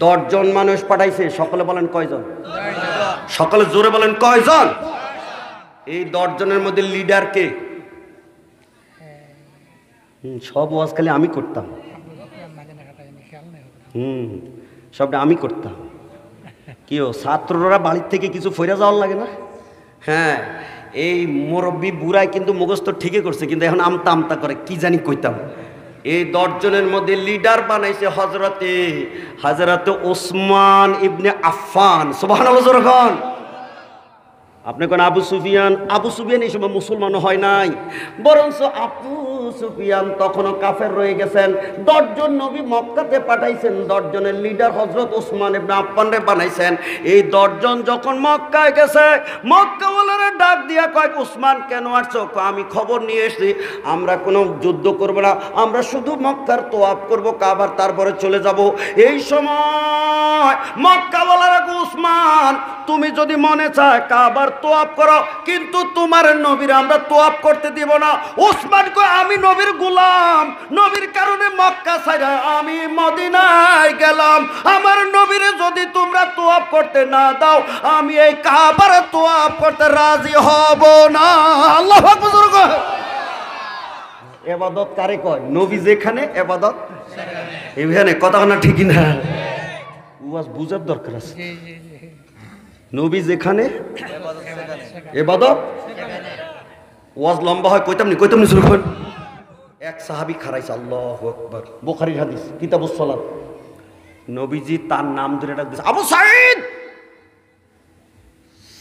10 জন মানুষ পাঠাইছে। সকলে বলেন কয়জন? সকলে জোরে বলেন কয়জন? এই 10 জনের মধ্যে লিডার কে? সব ওয়াজ খালি আমি করতাম। সবটা আমি করতাম। কি ও ছাত্ররা বাড়ির থেকে কিছু ফইরা যাওয়ার লাগে না? হ্যাঁ, এই মুরব্বী বুড়াই কিন্তু মুখস্থ ঠিকই করছে, কিন্তু এখন আমতা আমতা করে কি জানি কইতাম। এই 10 জনের মধ্যে লিডার বানাইছে হযরতে ওসমান ইবনে আফফান। সুবহানাল্লাহ। আপনি কোন আবু সুফিয়ান? আবু সুফিয়ান এই সময় মুসলমানও হয় নাই, বরঞ্চ আবু সুফিয়ান তখনও কাফের রয়ে গেছেন। 10 জন নবী মক্কাতে পাঠাইছেন, 10 জনের লিডার হযরত ওসমান ইবনে আফফানরে বানাইছেন। এই 10 জন যখন মক্কায় গেছে, মক্কাওয়ালারা ডাক দিয়া কয় ওসমান কেন আসছো? আমি খবর নিয়ে এসেছি, আমরা কোনো যুদ্ধ করব না, আমরা শুধু মক্কার তোয়াফ করব, কাবার তারপরে চলে যাব। এই সময় মক্কাওয়ালারা ওসমান তুমি যদি মনে চায় কাবার তোয়াফ করো, কিন্তু তোমার নবীর আমরা তোয়াফ করতে দিব না। ওসমান কয় আমি নবীর গোলাম, নবীর কারণে মক্কা ছাইরা আমি মদিনায় গেলাম, আমার নবীর যদি তোমরা তোয়াফ করতে না দাও, আমি এই কাবার তোয়াফ করতে রাজি হব না। আল্লাহু আকবার। ইবাদত কারে কয়? নবী যেখানে ইবাদত এখানে কথা না ঠিকই না, ওয়াজ বুঝার দরকার আছে। নবী যেখানে ইবাদত, ওয়াজ লম্বা হয় কইতাম নি শুরু। এক সাহাবী খারাইছে, আল্লাহু আকবার, বুখারীর হাদিস, কিতাবুস সালাত। নবীজি তার নাম ধরে ডাক দিয়েছে, আবু সাঈদ।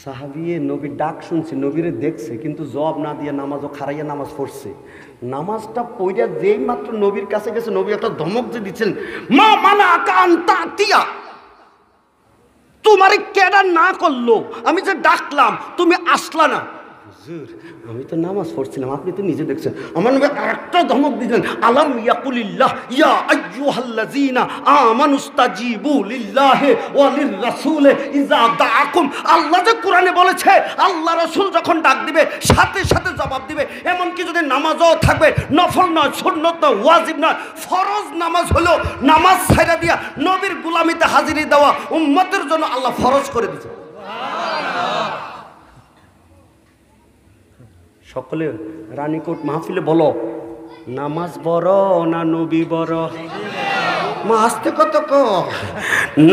সাহাবী নবীর ডাক শুনছে, নবীরে দেখছে, কিন্তু জবাব না দিয়ে নামাজও খারাইয়া নামাজ পড়ছে। নামাজটা পড়িয়া যেই মাত্র নবীর কাছে গেছে, নবী একটা ধমক দিয়ে দিচ্ছেন, মা মানা কান তাতিয়া, তোমারে কেডা না করলো, আমি যে ডাকলাম তুমি আসলা না। হুজুর আমি তো নামাজ পড়ছিলাম, আপনি তো নিজে দেখছেন। আমার নবী আরেকটা ধমক দিলেন, আলাম ইয়াকুলিল্লাহ ইয়া আইয়ুহাল্লাযীনা আমানুস্তাজিবু লিল্লাহি ওয়া লিররাসূলি ইযা দাআকুম। আল্লাহ যে কোরআনে বলেছে, আল্লাহ রাসূল যখন ডাক দিবে সাথে সাথে জবাব দিবে। এমনকি যদি নামাজও থাকবে, নফল নয়, সুন্নত নয়, ওয়াজিব নয়, ফরজ নামাজ হলো, নামাজ ছাইড়া দিয়া নবীর গোলামিতে হাজিরি দেওয়া উম্মতের জন্য আল্লাহ ফরজ করে দিয়েছে। সকলে রানীকোট মাহফিলে বলো, নামাজ বড় না নবী বড়? মা আসতে কত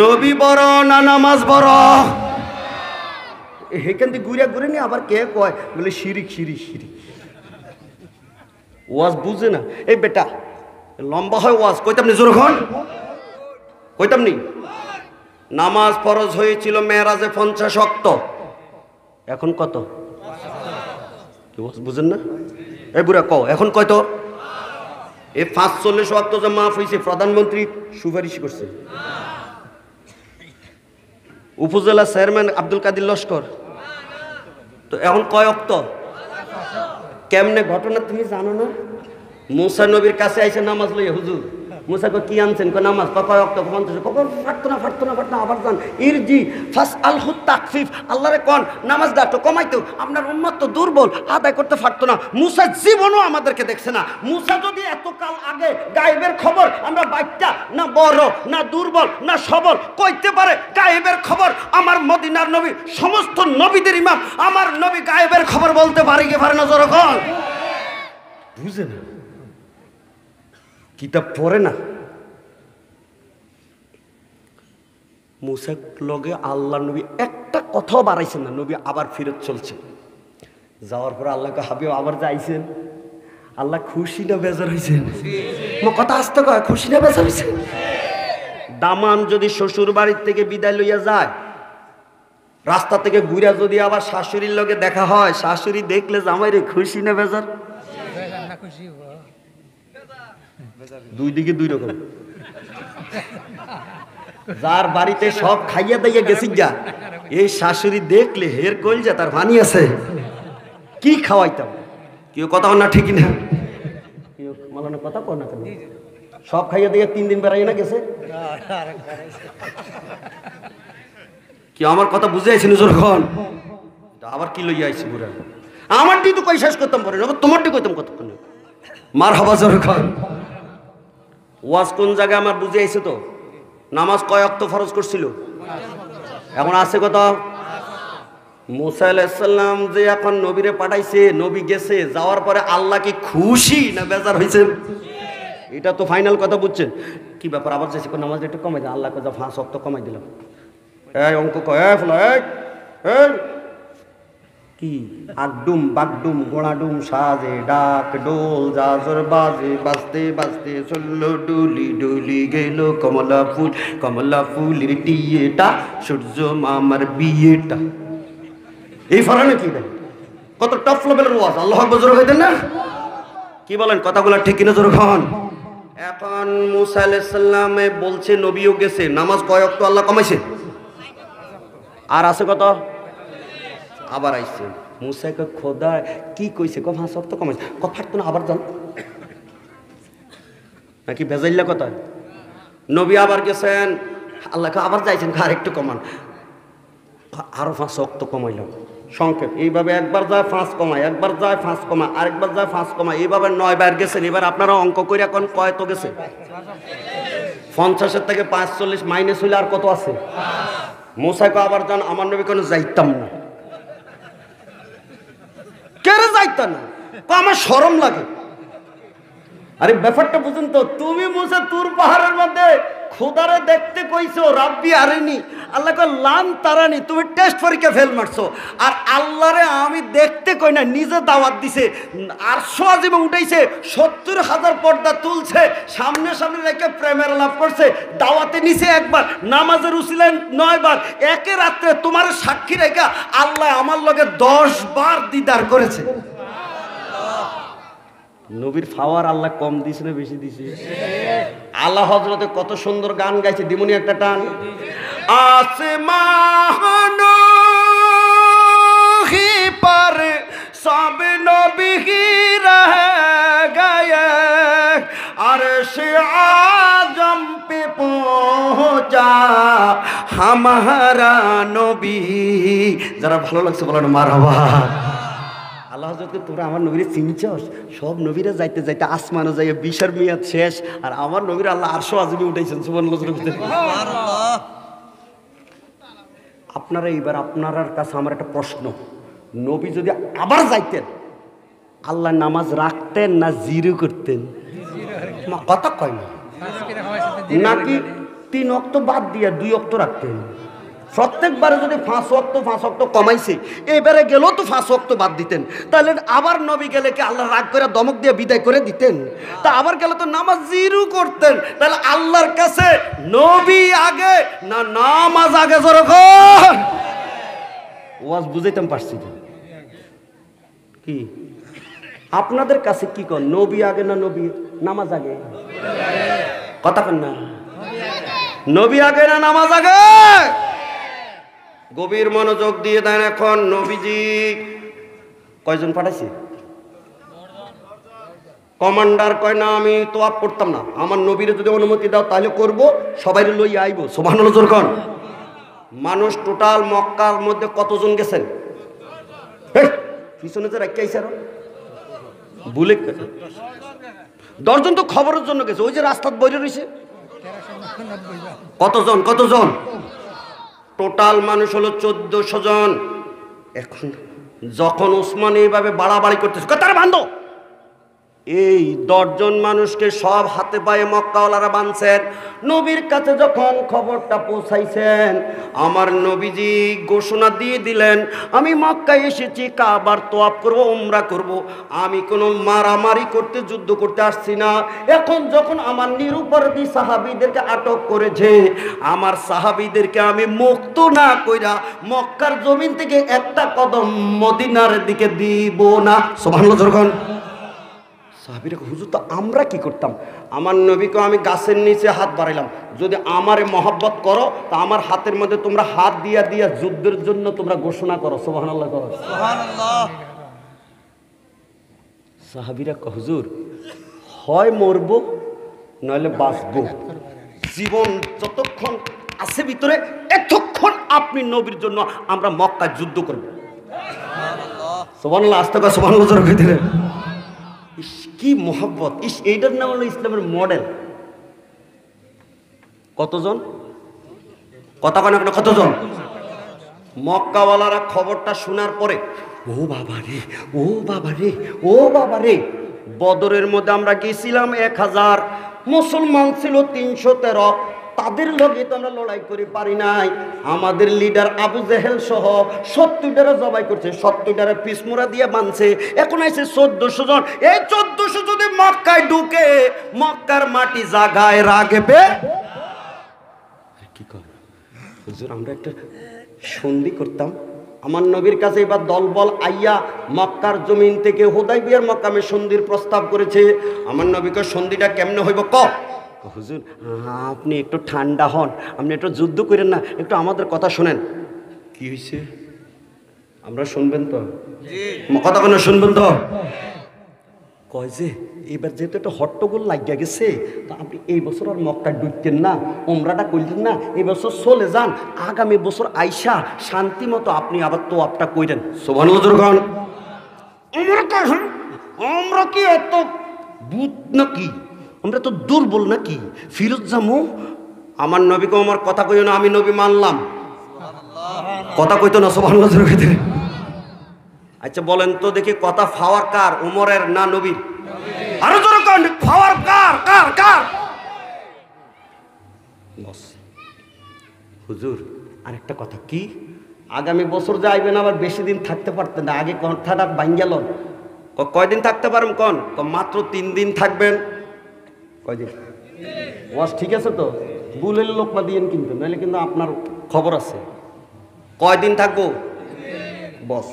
নবী বড় না নামাজ বড়? এখান থেকে ঘুরে নিয়ে আবার কে কয় বলে শিরিক শিরিক শিরিক। ওয়াজ বুঝে না। এই বেটা লম্বা হয় ওয়াজ, কইতাম নি জোরখন, কইতাম নি। নামাজ ফরজ হয়েছিল মেরাজে 50 ওয়াক্ত, এখন কত? বুঝেন না? এই বুড়া কও এখন কয়তো? এই 45 ওয়াক্ত যে মাফ হয়েছে, প্রধানমন্ত্রী সুপারিশ করছে। উপজেলা চেয়ারম্যান আব্দুল কাদের লস্কর, তো এখন কয় ওয়াক্ত? কেমনে ঘটনা তুমি জানো না? মুসা নবীর কাছে আইসে নামাজ লইয়া, হুজুর মুসা কি আনছেন? নামাজ কয় ওয়াক্ত? 50। কখন ফাটতো না আবার যান ইরজি ফাস আলহুত তাকফিফ, আল্লাহরে কোন নামাজটা তো কমাইতো, আপনার উম্মত তো দুর্বল, আদায় করতে পারতো না। মুসা জীবনও আমাদেরকে দেখছে না। মুসা যদি এতকাল আগে গায়েবের খবর আমরা বাচ্চা না বড় না দুর্বল না সবল কইতে পারে, গায়েবের খবর আমার মদিনার নবী, সমস্ত নবীদের ইমাম আমার নবী গায়েবের খবর বলতে পারে কি পারে না? যখন বুঝে না, কিতাব পড়ে না। মুসা লগে আল্লাহ নবী একটা কথাও বাড়াইছেন না, নবী আবার ফিরত চলছে। যাওয়ার পরে আল্লাহকে হাবিব আবার যাইছেন, আল্লাহ খুশি না বেজার হয়েছেন? কথা আসতে কয়, খুশি না বেজার হয়েছেন? দামান যদি শ্বশুর বাড়ির থেকে বিদায় লইয়া যায়, রাস্তা থেকে ঘুরে যদি আবার শাশুড়ির লগে দেখা হয়, শাশুড়ি দেখলে জামাই রে খুশি না বেজার? দুই দিকে দুই রকম। যার বাড়িতে সব খাইয়া দাইয়া গেছি যা, এই শাশুড়ি দেখলে হের কইলজা তার ভানি আছে, কি খাওয়াইতাম। কেউ কথা না ঠিকই না, কেউ মালানো কথা কর না কেন? সব খাইয়া দিয়ে 3 দিন বেড়াই না গেছে। কি আমার কথা বুঝে আইছেন যখন? আবার কি লইয়া আইছি বুড়া? আমারটি তো কই শেষ করতাম পরে, তোমারটি কইতাম কতক্ষণ। মার হাবা যখন ওয়াজ কোন জায়গায় আমার বুঝে আইছে তো। নামাজ কয় ওয়াক্ত ফরজ করছিল? এখন আছে কত? মুসা আলাইহিস সালাম যে এখন নবীরে পাঠাইছে, নবী গেছে, যাওয়ার পরে আল্লাহ কি খুশি না বেজার হইছেন? এটা তো ফাইনাল কথা, বুঝছেন? কি ব্যাপার আবার যাইছে, নামাজ একটু কমাই দেন। আল্লাহ কয় 5 ওয়াক্ত কমাই দিলাম। এই অঙ্ক কয়, এই ফলা, এই কি আগডুম বাগডুম গোড়াডুম সাজে ডাক ডোল জাজর বাজে, বাজতে বাজতে চললো ডুলি ডুলি গেল কমলা ফুলের টিয়েটা, সূর্য মামার বিয়েটা। এই ফরানে কি দেন? কত টপ লেভেলের ওয়াজ। আল্লাহু আকবার জোরে হইতেন না? কি বলেন কথাগুলো ঠিক কিনা জোরে খান? এখন মুসা আলাইহিস সালামে বলছে নবীও গেছে, নামাজ কয় ওয়াক্ত আল্লাহ কমাইছে? আর আছে কত? আবার আইছে। মুসাকে খোদা কি কইছে? 5 ওয়াক্ত কমাইছে। ফাটতো না আবার যান নাকি ভেজাইল্লা কথা? নবী আবার গেছেন, আল্লাহকে আবার যাইছেন, আর একটু কমান, আরো 5 ওয়াক্ত কমাইলাম। সংক্ষেপ এইভাবে একবার যায় 5 কমায়, একবার যায় 5 কমায়, আরেকবার যায় 5 কমায়, এইভাবে 9 বার গেছেন। এবার আপনারা অঙ্ক করে এখন কয় তো গেছে? 50-এর থেকে 45 মাইনাস হইলে আর কত আছে? মুসাকে আবার যান, আমার নবী কোনো যাইতাম না। কেরে যাইতাম না? আমার শরম লাগে। আরে ব্যাপারটা বুঝুন তো, তুমি মুসা তুর পাহাড়ের মধ্যে খোদারে দেখতে কইছো, রাব্বি আরেনি, আল্লাহ কয় লান তারানি, তুমি টেস্ট পরীক্ষা ফেল মারছো। আর আল্লাহরে আমি দেখতে কই না, নিজে দাওয়াত দিছে, আরশো আজিমে উঠাইছে, 70,000 পর্দা তুলছে, সামনে সামনে রেখে প্রেমের লাভ করছে, দাওয়াতে নিছে একবার, নামাজের উসিলায় 9 বার, একে রাত্রে তোমার সাক্ষী রেখা আল্লাহ আমার লগে 10 বার দিদার করেছে। নবীর পাওয়ার আল্লাহ কম দিছে না বেশি দিছে? আল্লাহ হযরতে কত সুন্দর গান গাইছে, দিমুনি একটা টান। আসমান হি पर सब नबी रह गए, अर्श आजम पे पहुंचा हमारा नबी। যারা ভালো লাগছে বলেন মারহাবা। আল্লাহ হযরতকে তোরা আমার নবীরে চিনছস? সব নবীরা যাইতে যাইতে আসমানে যাইয়া বিশার মিয়াদ শেষ, আর আমার নবীর আল্লাহ আরশো আজিমে উঠাইছেন। সুবহানাল্লাহ। আপনারা এইবার আপনার কাছে আমার একটা প্রশ্ন, নবী যদি আবার যাইতেন, আল্লাহ নামাজ রাখতেন না জিরো করতেন? কথা কয় না, নাকি 3 ওয়াক্ত বাদ দিয়া 2 ওয়াক্ত রাখতেন? প্রত্যেকবারে যদি 5 ওয়াক্ত কমাইছে, এবারে গেলেও তো 5 ওয়াক্ত বাদ দিতেন। তাহলে আবার নবী গেলে কি আল্লাহ রাগ করে দমক দিয়ে বিদায় করে দিতেন? তা আবার গেলে তো নামাজ জিরো করতেন। তাহলে আল্লাহর কাছে নবী আগে না নামাজ আগে? যখন ওয়াজ বুঝাইতাম পারছি কি? আপনাদের কাছে কি কর, নবী আগে না নবী নামাজ আগে? কথা কন না, নবী আগে না নামাজ আগে? গভীর মনোযোগ দিয়ে দেন। এখন নবীজি কয়জন পাঠাইছে? কমান্ডার কয় না আমি তোয়াব করতাম না, আমার নবীরে যদি অনুমতি দাও তাহলে করব, সবাই লইয়া আইব। সুবহানাল্লাহ জোর কোন। মানুষ টোটাল মক্কার মধ্যে কতজন গেছেন? পিছনে যে রাখতে আইছে, ভুলে 10 জন তো খবরের জন্য গেছে, ওই যে রাস্তাত বইরে রয়েছে। কতজন? টোটাল মানুষ হলো 1400 জন। এখন যখন উসমান এইভাবে বাড়াবাড়ি করতেছে, তারা বান্ধব, এই 10 জন মানুষকে সব হাতে পায়ে মক্কাওয়ালারা বাঁধছেন। নবীর কাছে যখন খবরটা পৌঁছাইছেন, আমার নবীজি ঘোষণা দিয়ে দিলেন, আমি মক্কায় এসেছি কাবার তোয়াব করব, উমরা করব, আমি কোনো মারামারি করতে যুদ্ধ করতে আসছি না। এখন যখন আমার নিরুপরাধী সাহাবীদেরকে আটক করেছে, আমার সাহাবীদেরকে আমি মুক্ত না কইরা মক্কার জমিন থেকে একটা কদম মদিনার দিকে দিব না। সুবহানাল্লাহ যখন সাহাবীরা হুজুর তো আমরা কি করতাম? আমার নবীকে আমি গাছের নিচে হাত বাড়াইলাম, যদি আমারে মহব্বত করো তা আমার হাতের মধ্যে তোমরা হাত দিয়া দিয়া যুদ্ধের জন্য তোমরা ঘোষণা করো। সুবহানাল্লাহ করো। সুবহানাল্লাহ। সাহাবীরা হুজুর হয় মরবো নইলে বাঁচবো, জীবন যতক্ষণ আছে ভিতরে এতক্ষণ আপনি নবীর জন্য আমরা মক্কায় যুদ্ধ করব। সুবহানাল্লাহ। আস্তে করে সুবহানাল্লাহ জোরে ভিতরে কি মোহাব্বত! এইটার নাম হলো ইসলামের মডেল। কতজন? কথা কয় না, কতজন? মক্কাওয়ালারা খবরটা শোনার পরে ও বাবা রে, ও বাবা রে, ও বাবা রে, বদরের মধ্যে আমরা গেছিলাম 1000, মুসলমান ছিল 313, তাদের লগে তো আমরা লড়াই করে পারি নাই। আমাদের লিডার আবু জেহেল সহ 70টারে জবাই করছে, 70টারে পিসমুরা দিয়ে বানছে। এখন আছে 1400 জন। এই 1400 যদি মক্কায় ঢুকে, মক্কার মাটি জাগায় রাখবে কি করে? হুজুর আমরা একটা সন্ধি করতাম, আমার নবীর কাছে এবার দলবল আইয়া মক্কার জমিন থেকে হুদাইবিয়ার মাকামে সন্ধির প্রস্তাব করেছে। আমার নবীকে সন্ধিটা কেমনে হইব ক? হুজুর আপনি একটু ঠান্ডা হন, আপনি একটু যুদ্ধ করেন না, একটু আমাদের কথা শোনেন। কি হয়েছে? আমরা শুনবেন তো? কথা কেন শুনবেন তো? কয় যে এবার যেহেতু একটা হট্টগোল লাগিয়া গেছে, তা আপনি এই বছর আর মক্কা ডুবতেন না, উমরাটা করলেন না, এই বছর চলে যান, আগামী বছর আইসা শান্তি মতো আপনি আবার তো আপটা কইরেন। সুবহানাল্লাহ। আমরা কি এত বুত নাকি? আমরা তো দুর্বল নাকি? ফিরত যামু? আমার নবীকে আমার কথা কইও না, আমি নবী মানলাম, কথা কইতো না। সুবহানাল্লাহ। আচ্ছা বলেন তো দেখি, কথা ফাওয়ার কার, উমরের না নবীর? আরো জোরে কন পাওয়ার কার কার কার? বস হুজুর আরেকটা কথা কি, আগামী বছর যে আইবেন আবার বেশি দিন থাকতে পারতেন না, আগে কথাটা বাঙ্গাল। কয়দিন থাকতে পারেন কন? মাত্র 3 দিন থাকবেন। কয়দিন? ওয়াজ ঠিক আছে তো, বুলের লোকমা দিয়েন কিন্তু, নাহলে কিন্তু আপনার খবর আছে। কয়দিন থাকবো? বস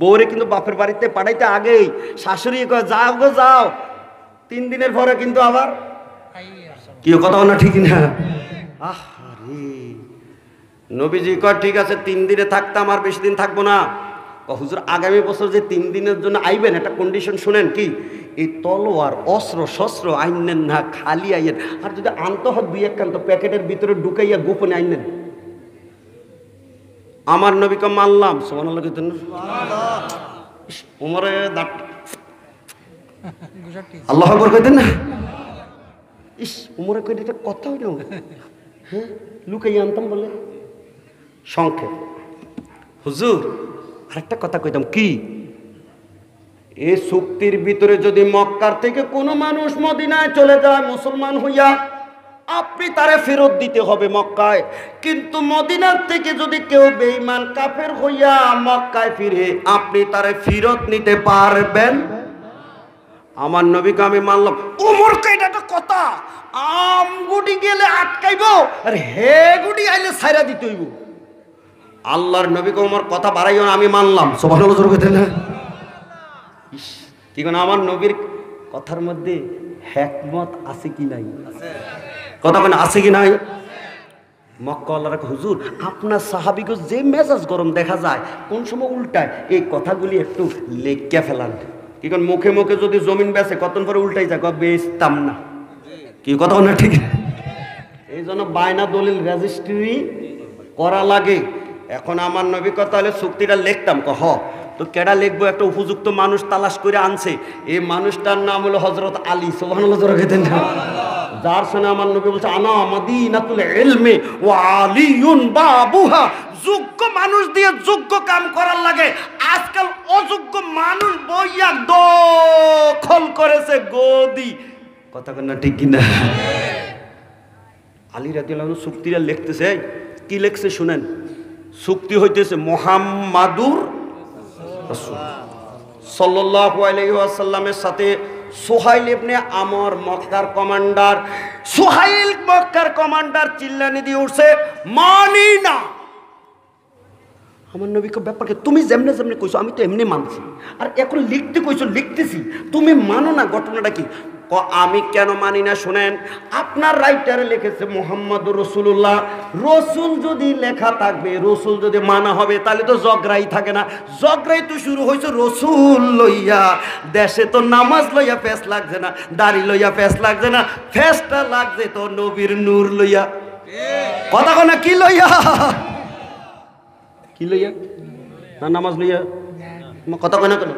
বউরে কিন্তু বাপের বাড়িতে পাঠাইতে আগেই শাশুড়ি কয় যাও গো যাও, 3 দিনের পরে কিন্তু আবার কি কথা না, ঠিক না? আরে নবীজি কয় ঠিক আছে 3 দিনে থাকতাম, আর বেশি দিন থাকবো না। হুজুর আগামী বছর যে 3 দিনের জন্য আইবেন, একটা কন্ডিশন শুনেন কি, এই তলোয়ার অস্ত্র শস্ত্র আইনেন না, খালি আইয়েন, আর যদি আনতে হয় 2-1 তো প্যাকেটের ভিতরে ঢুকাইয়া গোপনে আইনেন। আমার নবীকে মানলাম, সুবহানাল্লাহ কইতেন না? ওমরে আল্লাহু আকবার কইতেন না? ইস ওমরে কইতে এটা কথা হইল, হ্যাঁ লুকাইয়া আনতাম বলে। সংক্ষেপ হুজুর আরেকটা কথা কইতাম কি, এই চুক্তির ভিতরে যদি মক্কার থেকে কোনো মানুষ মদিনায় চলে যায় মুসলমান হইয়া, আপনি তারে ফেরত দিতে হবে মক্কায়। কিন্তু মদিনার থেকে যদি কেউ বেঈমান কাফের হইয়া মক্কায় ফিরে, আপনি তারে ফেরত নিতে পারবেন। আমার নবীকে আমি মানলাম। ওমর কে এটা তো কথা, আমগুডি গেলে আটকাইব আর হে গুডি আইলে ছাইরা দিতে হইব। আল্লাহর নবীকে ওমর কথা বাড়াইও না, আমি মানলাম। সুবহানাল্লাহ জোরে কইতেন না? কি কোন আমার নবীর কথার মধ্যে হিকমত আছে কি নাই? কথা কোন আছে কি নাই? মক্কা আল্লাহর হুজুর আপনার সাহাবীকে যে মেজাজ গরম দেখা যায়, কোন সময় উল্টায়, এই কথাগুলি একটু লেখা ফেলান। কি কোন মুখে মুখে যদি জমিন বেচে কতক্ষণ পরে উল্টাই যায়, বেচতাম না। কি কথা না, ঠিক? এই জন্য বায়না দলিল রেজিস্ট্রি করা লাগে। এখন আমার নবী কথা হলে চুক্তিটা লিখতাম, হ তো কেডা লিখবো, একটা উপযুক্ত মানুষ তালাশ করে আনছে, এই মানুষটার নাম হলো হযরত আলী। সুবহানাল্লাহ জোরে কইতেন না? যার সঙ্গে আমার নবী বলছে আনা মাদিনাতুল ইলমি ওয়া আলিয়ুন বাবুহা। যোগ্য মানুষ দিয়ে যোগ্য কাম করার লাগে, আজকাল অযোগ্য মানুষ বইয়া দখল করেছে গদি। কথা কেন ঠিক কিনা? আলী রাদিয়াল্লাহু আনহু চুক্তিটা লিখতেছে, কি লিখছে শুনেন। চুক্তি হইতেছে মুহাম্মাদুর রাসূল সাল্লাল্লাহু আলাইহি ওয়াসাল্লামের সাথে সুহাইল ইবনে আমর মক্কার কমান্ডার। সুহাইল মক্কার কমান্ডার চিল্লানি দিয়ে উঠছে মানি না। আমার নবীকে ব্যাপারকে তুমি যেমনে যেমনে কইছো আমি তো এমনি মানছি, আর এখন লিখতে কইছো লিখতেছি, তুমি মানো না। ঘটনাটা কি? আমি কেন মানি না শুনেন। আপনার রাইটারে লিখেছে মুহাম্মাদুর রাসূলুল্লাহ। রসুল যদি লেখা থাকবে, রসুল যদি মানা হবে, তাহলে তো জগরাই থাকে না। জগরাই তো শুরু হয়েছে রসুল লইয়া। দেশে তো নামাজ লইয়া ফেস লাগছে না, দাড়ি লইয়া ফেস লাগছে না, ফেসটা লাগছে তো নবীর নূর লইয়া। কথা কনা কি লইয়া? কি লইয়া? না নামাজ লইয়া? কথা কয় না কেন?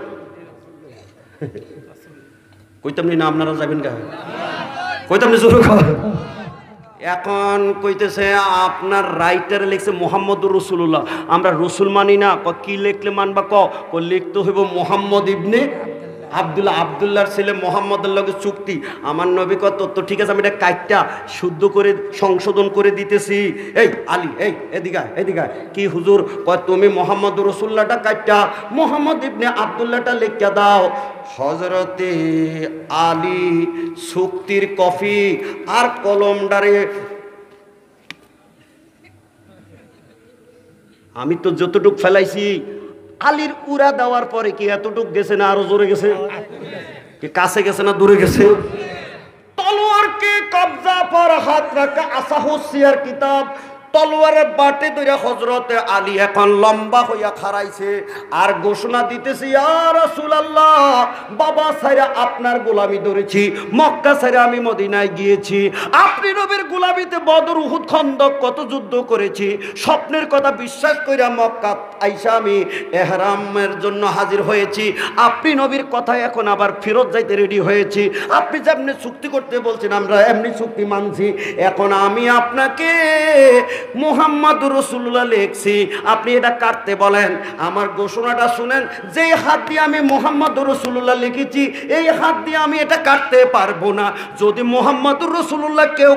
কইতাম না আপনারা যাবেন কা? কইতাম না জোরে কর। এখন কইতেছে আপনার রাইটারে লিখছে মুহাম্মদুর রাসূলুল্লাহ, আমরা রসুল মানি না। কি লিখলে মানবা? লিখতে হইব মুহাম্মদ ইবনে আব্দুল্লাহ, আব্দুল্লাহর ছেলে মোহাম্মদের লগে চুক্তি। আমার নবী কত তো ঠিক আছে, আমি এটা কাইটটা শুদ্ধ করে সংশোধন করে দিতেছি। এই আলী, এই এদিকে এদিকে। কি হুজুর? কয় তুমি মোহাম্মদুর রাসূলুল্লাহটা কাইটটা মোহাম্মদ ইবনে আব্দুল্লাহটা লিখা দাও। হযরতে আলী চুক্তির কপি আর কলমডারে আমি তো যতটুক ফেলাইছি, আলীর উড়া দেওয়ার পরে কি এতটুক গেছে না আরো জোরে গেছে? কি কাছে গেছে না দূরে গেছে? তলোয়ারকে কবজা পর হাত রাখা আসাহুসিয়ার কিতাব, তলোয়ারের বাটে ধরে হযরতে আলী এখন লম্বা হইয়া খাড়াইছে আর ঘোষণা দিতেছে, ইয়া রাসূলুল্লাহ, বাবা ছাইরা আপনার গোলামি ধরেছি, মক্কা ছাইরা আমি মদিনায় গিয়েছি, আপনি নবীর গোলামিতে বদর উহুদ খন্দক কত যুদ্ধ করেছি, স্বপ্নের কথা বিশ্বাস কইরা মক্কা আইসা আমি ইহরামের জন্য হাজির হয়েছি, আপনি নবীর কথায় এখন আবার ফেরত যাইতে রেডি হয়েছি, আপনি যেমনি চুক্তি করতে বলছেন আমরা এমনি চুক্তি মানছি, এখন আমি আপনাকে মুহাম্মাদুর রাসূলুল্লাহ লিখছি, আপনি এটা কাটতে বলেন। আমার ঘোষণাটা শুনেন, যে হাত দিয়ে আমি মুহাম্মাদুর রাসূলুল্লাহ লিখেছি এই হাত দিয়ে আমি এটা কাটতে পারবো না। যদি মুহাম্মাদুর রাসূলুল্লাহ কেউ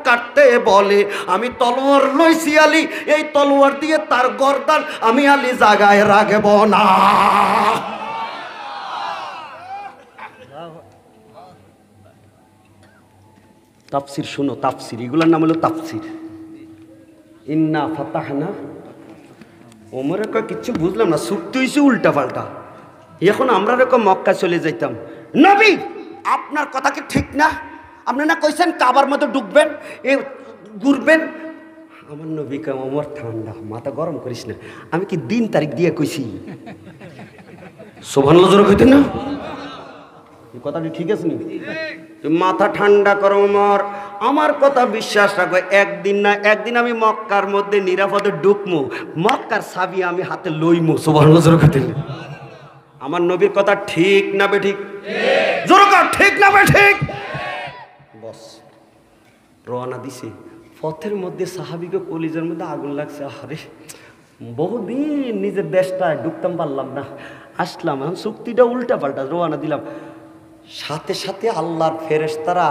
কাটতে বলে, আমি তলোয়ার লইছি আলী, এই তলোয়ার দিয়ে তার গর্দান আমি আলী জায়গায় রাখব না। তাফসির শুনো, তাফসির, এগুলোর নাম হলো তাফসির। ইন্না ফাতাহনা, ওমরের কয় কিচ্ছু বুঝলাম না, চুক্তি হয়েছে উল্টা পাল্টা। এখন আমরা এরকম মক্কা চলে যাইতাম, নবী আপনার কথা কি ঠিক না? আপনি না কইছেন কাবার মধ্যে ঢুকবেন, এ ঘুরবেন। আমার নবী কয় ওমর ঠান্ডা, মাথা গরম করিস না, আমি কি দিন তারিখ দিয়ে কইছি? সুবহানাল্লাহ জোরে কইতেন না? এই কথাটি ঠিক আছে নি? মাথা ঠান্ডা করো ওমর, আমার কথা বিশ্বাস রাখো, একদিন না একদিন আমি মক্কার মধ্যে নিরাপদে ঢুকমু, মক্কার চাবি আমি হাতে লইমু। সুবহানাল্লাহ জোরে কইতেন। আমার নবীর কথা ঠিক না বে ঠিক? জোরে কর, ঠিক না বে ঠিক? বস রওনা দিছে, পথের মধ্যে সাহাবীকে কলিজার মধ্যে আগুন লাগছে। আরে বহুদিন নিজের দেশটায় ঢুকতাম পারলাম না, আসলাম, এখন চুক্তিটা উল্টা পাল্টা, রওনা দিলাম। সাথে সাথে আল্লাহর ফেরেশতারা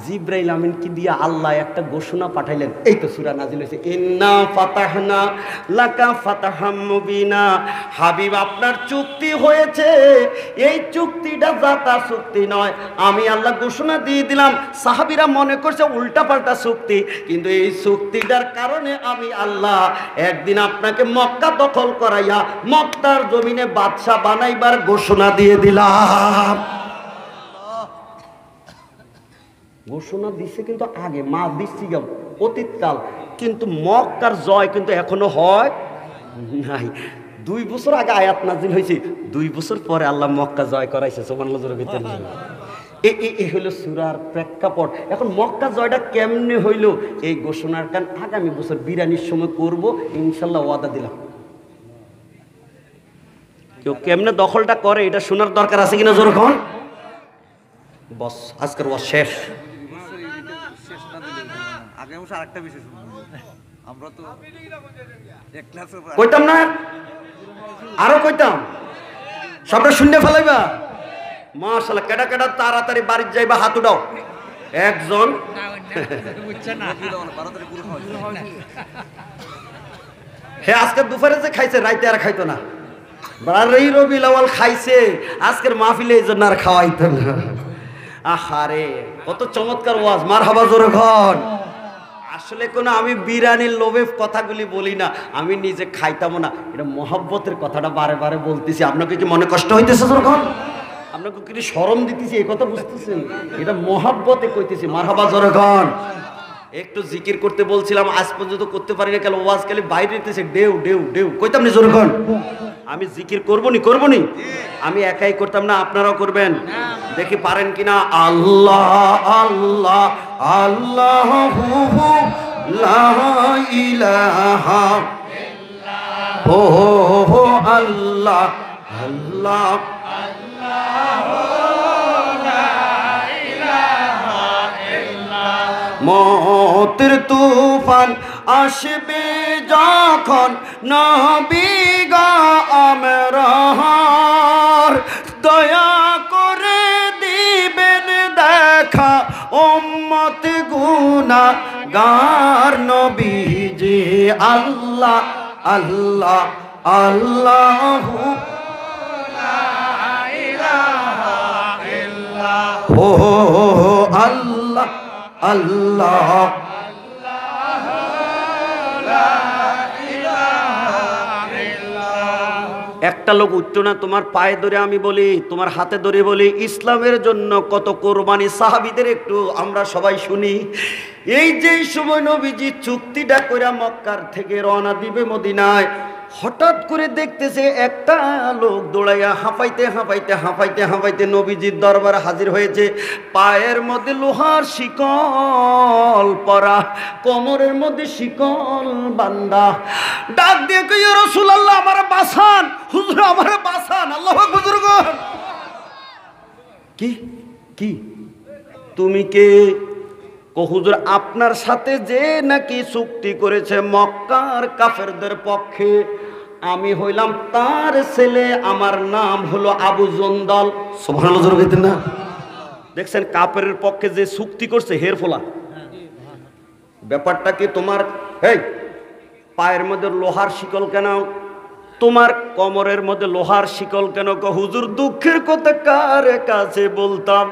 জিবরাইল আমিনকে দিয়ে আল্লাহ একটা ঘোষণা পাঠাইলেন। এই তো সূরা নাজিল হয়েছে, ইন্না ফাতাহনা লাকা ফাতাহাম মুবিনা। হাবিব আপনার চুক্তি হয়েছে, এই চুক্তিটা জাতা চুক্তি নয়, আমি আল্লাহ ঘোষণা দিয়ে দিলাম। সাহাবীরা মনে করছে উল্টা পাল্টা চুক্তি, কিন্তু এই চুক্তিটার কারণে আমি আল্লাহ একদিন আপনাকে মক্কা দখল করাইয়া মক্কার জমিনে বাদশা বানাইবার ঘোষণা দিয়ে দিলাম। ঘোষণা দিচ্ছে কিন্তু আগে, মা দিচ্ছি অতীতকাল, কিন্তু মক্কার জয় কিন্তু এখনো হয় নাই। 2 বছর আগে আয়াত নাজিল হয়েছে, 2 বছর পরে আল্লাহ মক্কা জয় করাইছে। সুবহানাল্লাহ জোরে কইতেন। এই হইল সূরার প্রেক্ষাপট। এখন মক্কা জয়টা কেমনে হইল, এই ঘোষণার কারণ আগামী বছর বিরানির সময় করব ইনশাল্লাহ, ওয়াদা দিলাম। কেউ কেমনে দখলটা করে এটা শোনার দরকার আছে কিনা জোরে কোন? বস আজকের ওয়াজ শেষ। কইতাম না, আরো কইতাম, সবটা শুনে ফেলাইবা। মাশাআল্লাহ, কেডা কেডা তাড়াতাড়ি বাড়ি যাইবা, হাত উঠাও। একজন হে আজকে দুপুরে যে খাইছে রাইতে আর খাইতো না, বারই রবিউল আউয়াল খাইছে, আজকের মাহফিলে এই জন্য আর খাওয়াইতো না। আহারে কত চমৎকার ওয়াজ, মারহাবা জোরে ঘর। আসলে কোনো আমি বিরানির লোভে কথাগুলি বলি না, আমি নিজে খাইতামও না, এটা মহব্বতের কথাটা বারে বারে বলতেছি। আপনাকে কি মনে কষ্ট হইতেছে যখন? আপনাকে কি শরম দিতেছি এই কথা বুঝতেছেন? এটা মহব্বতে কইতেছি। মারহাবা জোরে ঘর। একটু জিকির করতে বলছিলাম, আজ পর্যন্ত করতে পারি না, কেন ওয়াজ খালি বাইরে দিতেছে, ডেউ ডেউ ডেউ। কইতাম না জোরে ঘর? আমি জিকির করবনি করবনি, আমি একাই করতাম না, আপনারাও করবেন, দেখি পারেন কিনা। আল্লাহ আল্লাহ আল্লাহ লা ইলাহা হো হো আল্লাহ আল্লাহ মতের তুফান আসবে যখন, নবী গো আমরার দয়া করে দিবেন দেখা, উম্মত গুনাহগার নবীজি। আল্লাহ আল্লাহ আল্লাহ ও আল্লাহ আল্লাহ। একটা লোক উঠতো না তোমার পায়ে ধরে, আমি বলি তোমার হাতে ধরে বলি, ইসলামের জন্য কত কোরবানি সাহাবীদের একটু আমরা সবাই শুনি। এই যে সময় নবীজি চুক্তিটা কইরা মক্কার থেকে রওনা দিবে মদিনায়, হঠাৎ করে দেখতেছে একটা লোক দৌড়াইয়া হাঁপাইতে হাঁপাইতে হাঁপাইতে হাঁপাইতে নবীজির দরবারে হাজির হয়েছে। পায়ের মধ্যে লোহার শিকল পরা, কোমরের মধ্যে শিকল বান্দা, ডাক দিয়ে কই ইয়া রাসূলুল্লাহ আমার বাঁচান, হুজুর আমার বাঁচান। আল্লাহু আকবার বুজুর্গ। কি কি তুমি কে? হুজুর আপনার সাথে যে নাকি চুক্তি করেছে মক্কার কাফেরদের পক্ষে, আমি হইলাম তার ছেলে, আমার নাম হলো আবু জন্দল। সুবহানাল্লাহ বলতেন না? দেখছেন কাফেরের পক্ষে যে চুক্তি করছে হের ফোলা। ব্যাপারটা কি তোমার এই পায়ের মধ্যে লোহার শিকল কেন, তোমার কোমরের মধ্যে লোহার শিকল কেন? হুজুর দুঃখের কথা কার কাছে বলতাম,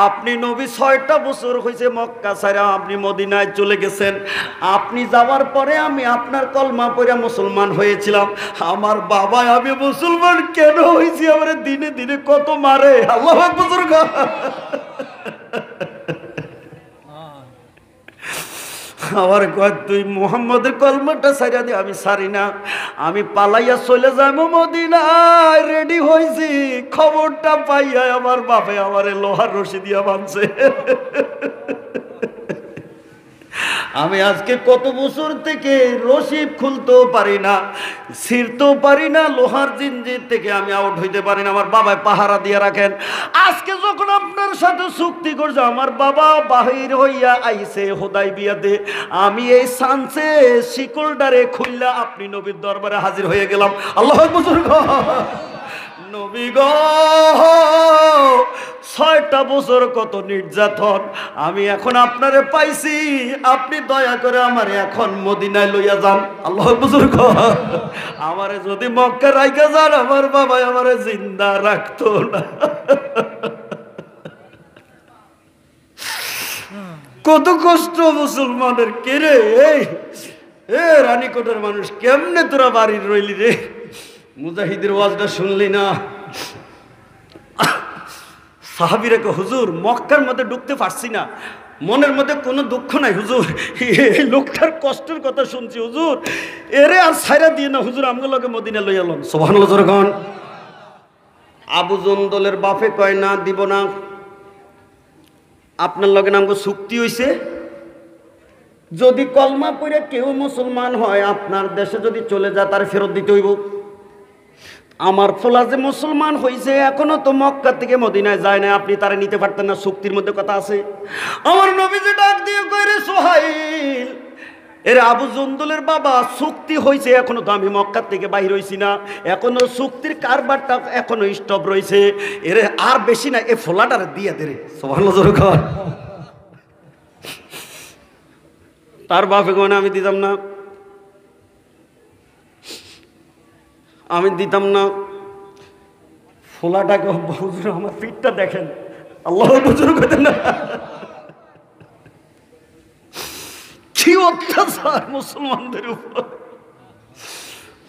আপনি নবী 6টা বছর হয়েছে মক্কা ছাড়া আপনি মদিনায় চলে গেছেন। আপনি যাওয়ার পরে আমি আপনার কলমা পড়ে মুসলমান হয়েছিলাম। আমার বাবা আমি মুসলমান কেন হয়েছি আমার দিনে দিনে কত মারে। আল্লাহু আকবার। আমার কয় তুই মুহাম্মদের কলমাটা ছাইরা দে। আমি ছাড়ি না, আমি পালাইয়া চলে যাবো মদিনায়। রেডি হয়েছি, খবরটা পাইয়া আমার বাপে আমারে লোহার রশি দিয়া বাঁধছে। আমি আজকে কত বছর থেকে রশি খুলতেও পারি না, ছিঁড়তেও পারি না, লোহার জিনজির থেকে আমি আউট হইতে পারি না। আমার বাবায় পাহারা দিয়ে রাখেন। আজকে যখন আপনার সাথে চুক্তি করছে, আমার বাবা বাহির হইয়া আইছে হুদাইবিয়াতে, আমি এই সানসে শিকলডারে খুললা আপনি নবীর দরবারে হাজির হয়ে গেলাম। আল্লাহু আকবার। নবী গো 6টা বছর কত নির্যাতন, আমি এখন আপনারে পাইছি, আপনি দয়া করে আমারে এখন মদিনায় লইয়া যান। আল্লাহু আকবার। আমারে যদি মক্কা রাইখা যান, আমার বাবা আমারে জিন্দা রাখতো না। কত কষ্ট মুসলমানের। কে রে এ রানীকোটের মানুষ, কেমনে তোরা বাড়ির রইলি রে? মুজাহিদের ওয়াজটা শুনলি না? সাহাবীরা কয় হুজুর মক্কার মধ্যে ঢুকতে পারছি না, মনের মধ্যে কোনো দুঃখ নাই হুজুর, এই লোকটার কষ্টের কথা শুনছি হুজুর, এরে আর ছাইরা দিয়ে না হুজুর, আমগুলো লোকে মদিনা লই এলাম। সুবহানাল্লাহ যখন আবু জন্দলের বাপে কয় না দিব না, আপনার লগে নামগো চুক্তি হইছে, যদি কলমা পড়ে কেউ মুসলমান হয় আপনার দেশে যদি চলে যায় তার ফেরত দিতে হইব। আমার ফোলা যে মুসলমান হয়েছে এখনো তো মক্কা থেকে মদিনায় যায় না, আপনি তারা নিতে পারতেন না? চুক্তির মধ্যে কথা আছে। আমার নবীজি ডাক দিয়ে কইরে সোহাইল, এর আবু জন্দলের বাবা চুক্তি হয়েছে, এখনো তো আমি মক্কা থেকে বাইর হইছি না, এখনো চুক্তির কারবারটা এখনো স্টপ রয়েছে, এর আর বেশি না, এ ফোলাটারে দিয়ে দে রে। সুবহানাল্লাহ। তার বাপে কোন আমি দিতাম না, আমি দিতাম না। ফোলাটাকে হুজুর আমার পিঠটা দেখেন, আল্লাহ হুজুর কইতেন না কি অত্যাচার মুসলমানদের উপর।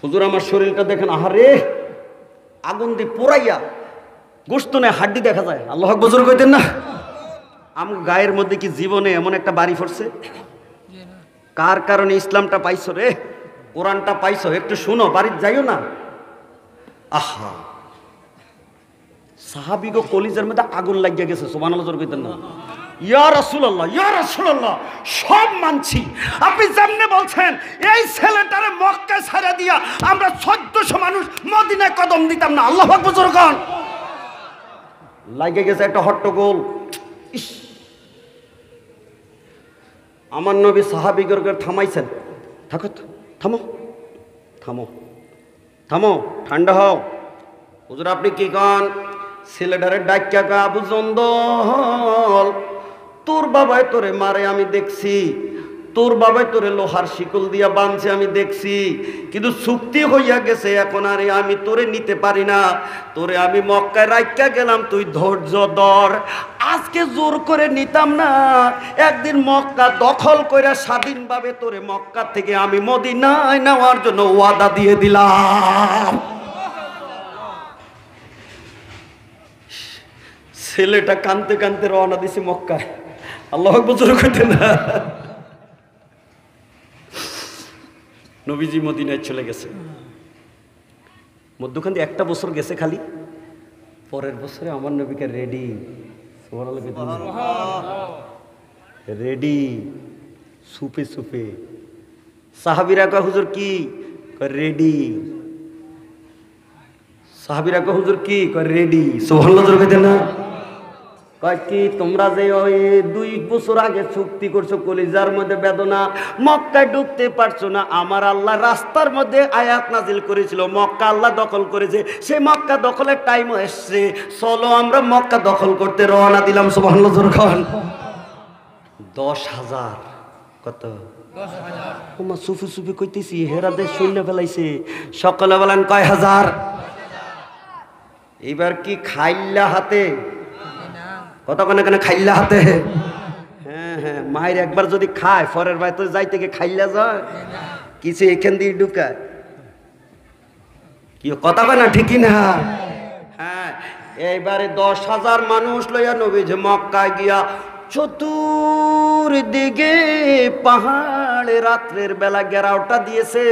হুজুর আমার শরীরটা দেখেন, আহারে আগুন দিয়ে পোড়াইয়া গোশত নেই, হাড্ডি দেখা যায়। আল্লাহ হুজুর কইতেন না? আমার গায়ের মধ্যে কি জীবনে এমন একটা বাড়ি পড়ছে? কার কারণে ইসলামটা পাইছো রে, কোরআনটা পাইছো? একটু শুনো, বাড়ির যাইও না। আহা, সাহাবীগো কলিজার মধ্যে আগুন লাগিয়ে গেছে। সুবহানাল্লাহ কইতেন না? ইয়া রাসূলুল্লাহ, ইয়া রাসূলুল্লাহ, সব মানছি, আপনি যেমনে বলছেন এই ছেলেটারে মক্কায় ছাড়া দিয়া আমরা 1400 মানুষ মদিনায় কদম দিতাম না। আল্লাহু আকবার জোরকান। লাগিয়ে গেছে একটা হট্টগোল। ইস, আমার নবী সাহাবীগণকে থামাইছেন, থাকো, থামো থামো থামো, ঠান্ডা হও। হুজুর আপনি কি কন? ছেলেটারে ডাক্কা কা, আবু জন্দল তোর বাবাই তোরে মারে আমি দেখছি, তোর বাবাই তোরে লোহার শিকল দিয়া বাঁধছে আমি দেখছি, কিন্তু চুক্তি হইয়া গেছে, এখন আর আমি তোরে নিতে পারি না, তোরে আমি মক্কায় রাইখা গেলাম, তুই ধৈর্য ধর। আজকে জোর করে নিতাম না, একদিন মক্কা দখল কইরা স্বাধীনভাবে তোরে মক্কা থেকে আমি মদিনায় নেওয়ার জন্য ওয়াদা দিয়ে দিলাম। ছেলেটা কানতে কানতে রওনা দিছে মক্কায়। আল্লাহু আকবার জোরে কইতেন না? নবীজি মদিনায় চলে গেছে, মধ্যখান দিয়ে একটা বছর গেছে খালি, পরের বছরে আমার নবীকে রেডি, রেডি সুপে সুপে। সাহাবীরা কয় হুজুর কি? কয় রেডি। সাহাবীরা কয় হুজুর কি? কয় রেডি। সুবহানাল্লাহ কইতেন না? কয় কি তোমরা যে ওই 2 বছর আগে চুক্তি করছো, কলিজার মধ্যে বেদনা, মক্কায় ঢুকতে পারছো না, আমার আল্লাহ রাস্তার মধ্যে আয়াত নাজিল করেছিল, মক্কা আল্লাহ দখল করেছে, সে মক্কা দখলের টাইমও এসছে, চলো আমরা মক্কা দখল করতে রওনা দিলাম। সুবহানাল্লাহ। 10,000 কত? 10,000। ওমা সুফি সুফি কইতেছি হেরাদের শূন্য ফেলাইছে। সকলে বলেন কয় হাজার? এবার কি খাইল্লা হাতে? কতক্ষণে কেন খাইল্লা হাতে? হ্যাঁ হ্যাঁ, মায়ের একবার যদি খায় পরের ভাই তো যাই থেকে খাইল্লা যায় কিছু এখান দিয়ে ঢুকায় কি কথা কয় না? ঠিকই না? হ্যাঁ, এইবারে 10,000 মানুষ লইয়া নবী যে মক্কায় গিয়া চতুর্দিকে পাহাড়ে রাত্রের বেলা ঘেরাওটা দিয়েছে।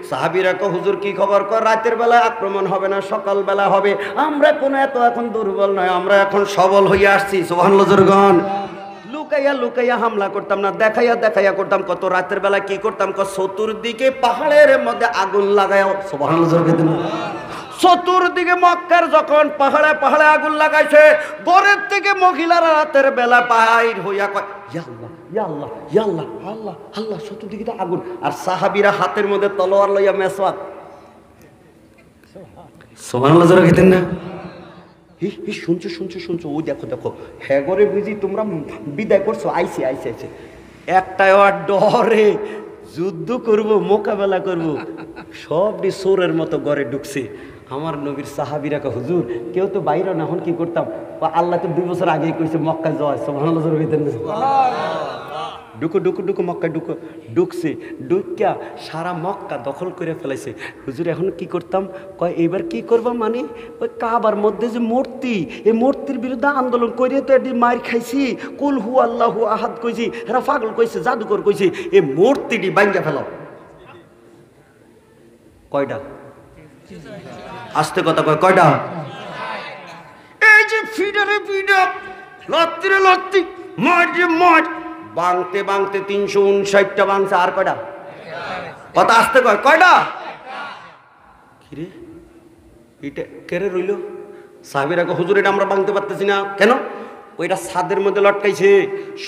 সাহাবীরা কয় হুজুর কি খবর? কয় রাতের বেলায় আক্রমণ হবে না, সকাল বেলা হবে। আমরা কোনো এখন দুর্বল নয়, আমরা এখন সবল হয়ে আসছি। সুবহানাল্লাহ। লুকাইয়া লুকাইয়া হামলা করতাম না, দেখাইয়া দেখাইয়া করতাম। কত রাতের বেলা কি করতাম? চতুর্দিকে পাহাড়ের মধ্যে আগুন লাগাইয়া। সুবহানাল্লাহ। চতুর্দিকে মক্কার যখন পাহাড়ে পাহাড়ে আগুন লাগাইছে, ঘরের থেকে মহিলারা রাতের বেলা বাইর হইয়া কয় ইয়া আল্লাহ ইয়া আল্লাহ ইয়া আল্লাহ, আল্লাহ আল্লাহ, চতুর্দিকে তো আগুন। আর সাহাবীরা হাতের মধ্যে তলোয়ার লইয়া মেসওয়াক। সুবহানাল্লাহ জোরে কইতেন না? শুনছো শুনছো শুনছো, ওই দেখো দেখো, হ্যাঁ ঘরে বুঝি তোমরা বিদায় করছো, আইসে আইসে আইসে একটাই আর ডরে যুদ্ধ করব, মোকাবেলা করব, সবটি চোরের মতো ঘরে ঢুকছে। আমার নবীর সাহাবীরা কয় হুজুর কেউ তো বাইরে না, এখন কি করতাম? আল্লাহ তো 2 বছর আগেই কইছে মক্কায় যাওয়া। সুবহানাল্লাহ। ঢুকো ঢুকো ঢুকো, মক্কায় ঢুকো। ঢুকছে, ঢুকিয়া সারা মক্কা দখল করে ফেলাইছে। হুজুর এখন কি করতাম? কয় এইবার কি করবা মানে ওই কাবার মধ্যে যে মূর্তি, এই মূর্তির বিরুদ্ধে আন্দোলন করে তো এটি মার খাইছি, কুল হু আল্লাহু আহাদ কইছি, এরা পাগল কইছে, জাদুকর কইছে, এই মূর্তিটি ভাঙ্গা ফেলাও। কয়টা? আস্তে কথা কয়, কয়টা? এই যে ফিডারে ফিডার, লত্তিরে লত্তি, মাঠে মাঠ, বাংতে বাংতে 359টা বাংছে। আর কয়টা? কথা আস্তে কয়, কয়টা? কিরে এটা কেড়ে রইল? সাহাবীরা কয় হুজুর এটা আমরা ভাঙতে পারতেছি না। কেন? ওইটা ছাদের মধ্যে লটকাইছে,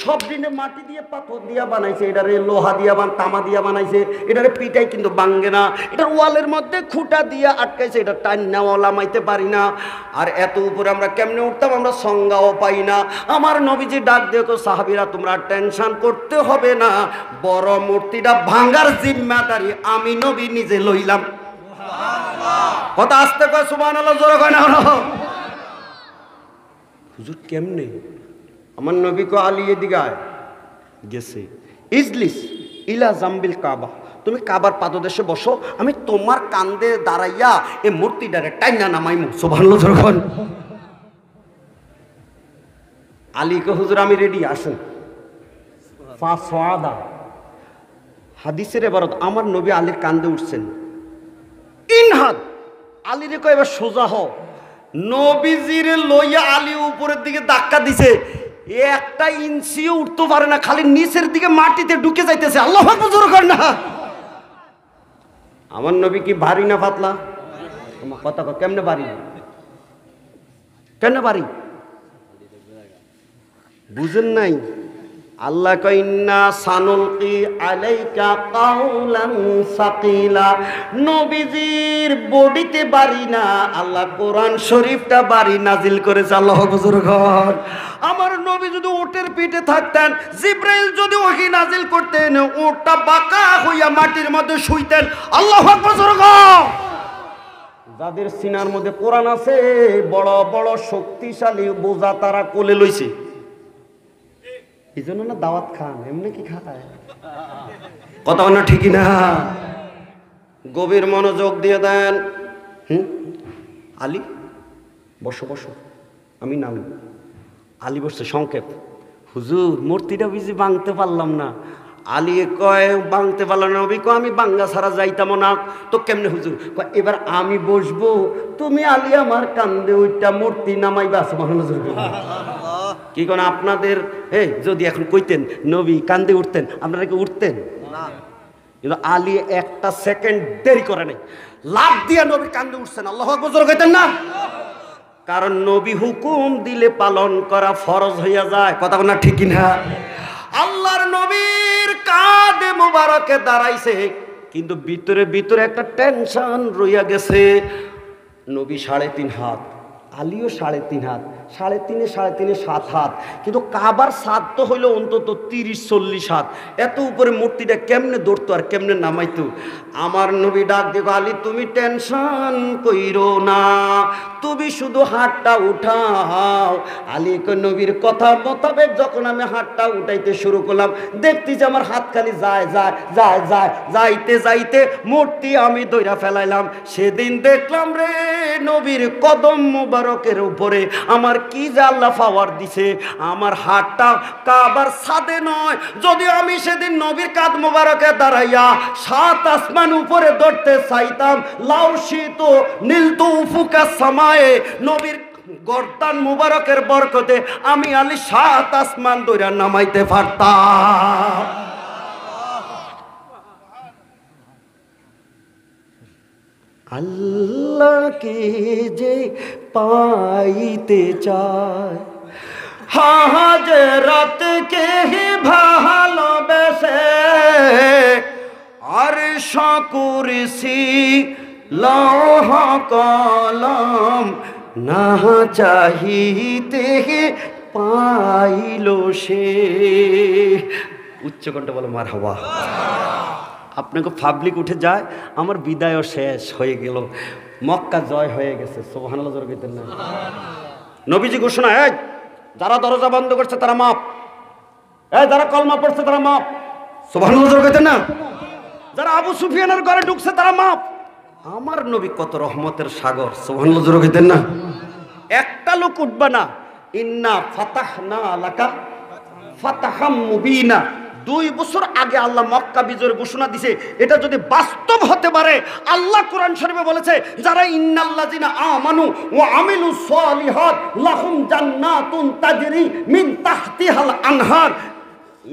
সব দিনে মাটি দিয়ে পাথর দিয়া বানাইছে, এটারে লোহা দিয়া তামা দিয়া বানাইছে, এটারে পিটাই কিন্তু ভাঙ্গে না, এটার ওয়ালের মধ্যে খুঁটা দিয়া আটকাইছে, এটা টাইন নেওয়া লামাইতে পারি না। আর এত উপরে আমরা কেমনে উঠতাম? আমরা সংজ্ঞাও পাই না। আমার নবীজি ডাক দেখো সাহাবীরা তোমরা টেনশন করতে হবে না, বড় মূর্তিটা ভাঙ্গার জিম্মাদারি আমি নবী নিজে লইলাম। কথা আসতে কয় সুবহানাল্লাহ, জোরে কয় না? হুজুর কেমনে? আমার নবী কো আলী এদিকে আয়। গেছে, ইজলিস ইলা জাম্বিল কাবা, তুমি কাবার পাদদেশে বসো, আমি তোমার কান্দে দাঁড়াইয়া এই মূর্তিটারে টাইনা নামাইমু। সুবহানাল্লাহ। আলী কো হুজুর আমি রেডি, আসেন। ফাসওয়াদা হাদিসের ইবারত, আমার নবী আলীর কান্দে উঠছেন। ইনহাদ, আলী রে কয় এবার সোজা হও। নবীজির লইয়া আলী উপরের দিকে ধাক্কা দিছে, একটা ইঞ্চিও উঠতে পারে না, খালি নিচের দিকে মাটিতে ঢুকে যাইতেছে। আল্লাহু আকবার, জোরে কর না। আমার নবী কি ভারী না পাতলা? তোমার কথা কর, কেমনে ভারী? কেন ভারী বুঝেন নাই? আল্লাহ কয় ইন্না সানুলকি আলাইকা কাওলান সাকিলা, নবীজির বডিতে বাড়ি না, আল্লাহ কোরআন শরীফটা বাড়ি নাজিল করেছে। আল্লাহ বুজুর্গণ, আমার নবী যদি উটের পিঠে থাকতেন, জিব্রাইল যদি ওহী নাজিল করতেন, উটটা বাঁকা হইয়া মাটির মধ্যে শুইতেন। আল্লাহু আকবার, বুজুর্গণ। যাদের সিনার মধ্যে কোরআন আছে, বড় বড় শক্তিশালী বোঝা তারা কোলে লইছে, এই জন্য না দাওয়াত খান, এমনি কি খায়? কথা না ঠিকই না? গভীর মনোযোগ দিয়ে দেন। আলী বসো বসো, আমি নামি। আলী বসছে। সংক্ষেপ, হুজুর মূর্তিটা বুঝি ভাঙতে পারলাম না। আলী কয় ভাঙতে পারলাম না? নবী কয় আমি ভাঙ্গা ছাড়া যাইতাম না। তো কেমনে হুজুর? কয় এবার আমি বসবো, তুমি আলী আমার কান্দে ওইটা মূর্তি নামাইবা। কি কোন আপনাদের যদি এখন কইতেন নবী কান্দে উঠতেন, আপনারা কি উঠতেন? কিন্তু আলী একটা সেকেন্ড দেরি করে নাই, লাফ দিয়ে নবীর কান্দে উঠছেন। আল্লাহু আকবার, জোরে কইতেন না? কারণ নবী হুকুম দিলে পালন করা ফরজ হইয়া যায়। কথা না ঠিক না? আল্লাহর নবীর কাঁধে মোবারকে দাঁড়াইছে, কিন্তু ভিতরে ভিতরে একটা টেনশন রইয়া গেছে। নবী 3.5 হাত, আলীও 3.5 হাত, 3.5 3.5 7 হাত, কিন্তু কাবার সাদ তো হইলো অন্তত 30-40 হাত। এত উপরে মূর্তিটা কেমনে ধরতো আর কেমনে নামাইতো? আমার নবী ডাক দেব, আলী তুমি টেনশন কইরো না, তুমি শুধু হাতটা উঠাও। আলী নবীর কথা মোতাবেক যখন আমি হাতটা উঠাইতে শুরু করলাম, দেখতেছি আমার হাত খালি যায় যায় যায় যায়, যাইতে যাইতে মূর্তি আমি দইরা ফেলাইলাম। সেদিন দেখলাম রে নবীর কদম মুবারকের উপরে আমার কি যে আল্লাহ পাওয়ার দিছে। আমার হাতটা কাবার ছাদে নয়, যদি আমি সেদিন নবীর কাঁধ মুবারকে দাঁড়াইয়া 7 আসমান উপরে ধরতে চাইতাম, লাউশিত নীলতু উফুকা সামায়ে, নবীর গর্দান মুবারকের বরকতে আমি আলী 7 আসমান ধইরা নামাইতে পারতাম। আল্লাহকে যে পাইতে চায়, হাজরাতকে ভালোবেসে, আর কুরসি লৌহ কলম না চাহিতে পাইল সে। উচ্চকণ্ঠ বলো মারহাবা। আপনাকে পাবলিক উঠে যায়, আমার বিদায়ও শেষ হয়ে গেল, মক্কা জয় হয়ে গেছে। সুবহানাল্লাহ জোরে কইতেন না? নবীজি ঘোষণা, এই যারা দরজা বন্ধ করছে তারা মাপ, এই যারা কলমা পড়ছে তারা মাপ। সুবহানাল্লাহ জোরে কইতেন না? যারা আবু সুফিয়ানের ঘরে ঢুকছে তারা মাপ। আমার নবী কত রহমতের সাগর। সুবহানাল্লাহ জোরে কইতেন না? একটা লোক উঠবে না, ইন্না ফাতাহনা লাকা ফাতাহাম মুবিনা। 2 বছর আগে আল্লাহ মক্কা বিজয়ের ঘোষণা দিছে। এটা যদি বাস্তব হতে পারে, আল্লাহ কোরআন শরীফে বলেছে, যারা ইন্নাল্লাযিনা আমানু ওয়া আমিলুস সালিহাত লাহুম জান্নাতুন তাজরি মিন তাহতিহাল আনহার,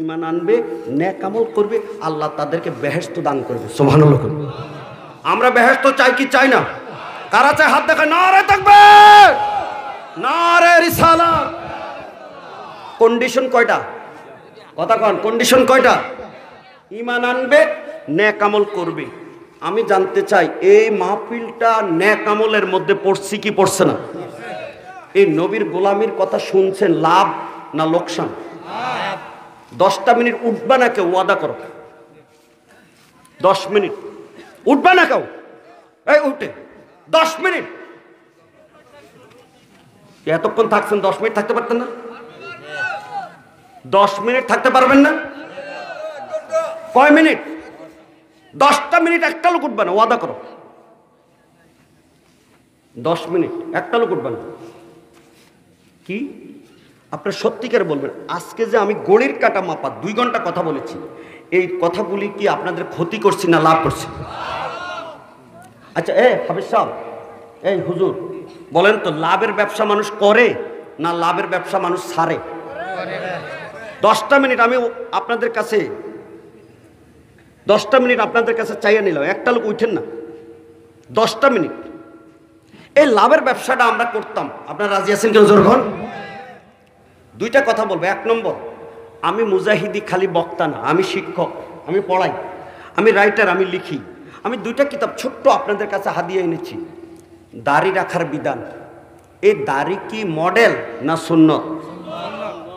ঈমান আনবে, নেক আমল করবে, আল্লাহ তাদেরকে বেহেশত দান করবে। সুবহানাল্লাহ। আমরা বেহেশত চাই কি চাই না? কারা চায় হাত দেখায়? নারে তাকবীর, নারে রিসালাত। কন্ডিশন কয়টা? কথা কন, কন্ডিশন কয়টা? ঈমান আনবে, নেক আমল করবে। আমি জানতে চাই এই মাহফিলটা নেক আমলের মধ্যে পড়ছি কি পড়ছে না? এই নবীর গোলামির কথা শুনছেন, লাভ না লোকসান? 10টা মিনিট উঠবা না কেউ? ওয়াদা করো 10 মিনিট উঠবা না কেউ? এই উঠে 10 মিনিট। এতক্ষণ থাকছেন, 10 মিনিট থাকতে পারতেন না? 10 মিনিট থাকতে পারবেন না? কয় মিনিট? 10টা মিনিট একটা লোক উঠবে না, ওয়াদা করো। 10 মিনিট একটা লোক উঠবে না। কি আপনার সত্যিকার বলবেন, আজকে যে আমি গড়ির কাটা মাপা 2 ঘন্টা কথা বলেছি, এই কথাগুলি কি আপনাদের ক্ষতি করছি না লাভ করছি? আচ্ছা, হাফেজ সাহেব, এই হুজুর, বলেন তো, লাভের ব্যবসা মানুষ করে না লাভের ব্যবসা মানুষ ছাড়ে? 10টা মিনিট আমি আপনাদের কাছে 10টা মিনিট আপনাদের কাছে চাইয়ে নিলাম, একটা লোক উঠেন না। 10টা মিনিট এই লাভের ব্যবসাটা আমরা করতাম, আপনারা রাজি আছেন কেউ? জোরখন 2টা কথা বলবো। 1 নম্বর, আমি মুজাহিদি খালি বক্তা না, আমি শিক্ষক, আমি পড়াই, আমি রাইটার, আমি লিখি। আমি 2টা কিতাব ছোট্ট আপনাদের কাছে হাদিয়া এনেছি। দাড়ি রাখার বিধান, এই দাড়ি কি মডেল না সুন্নত?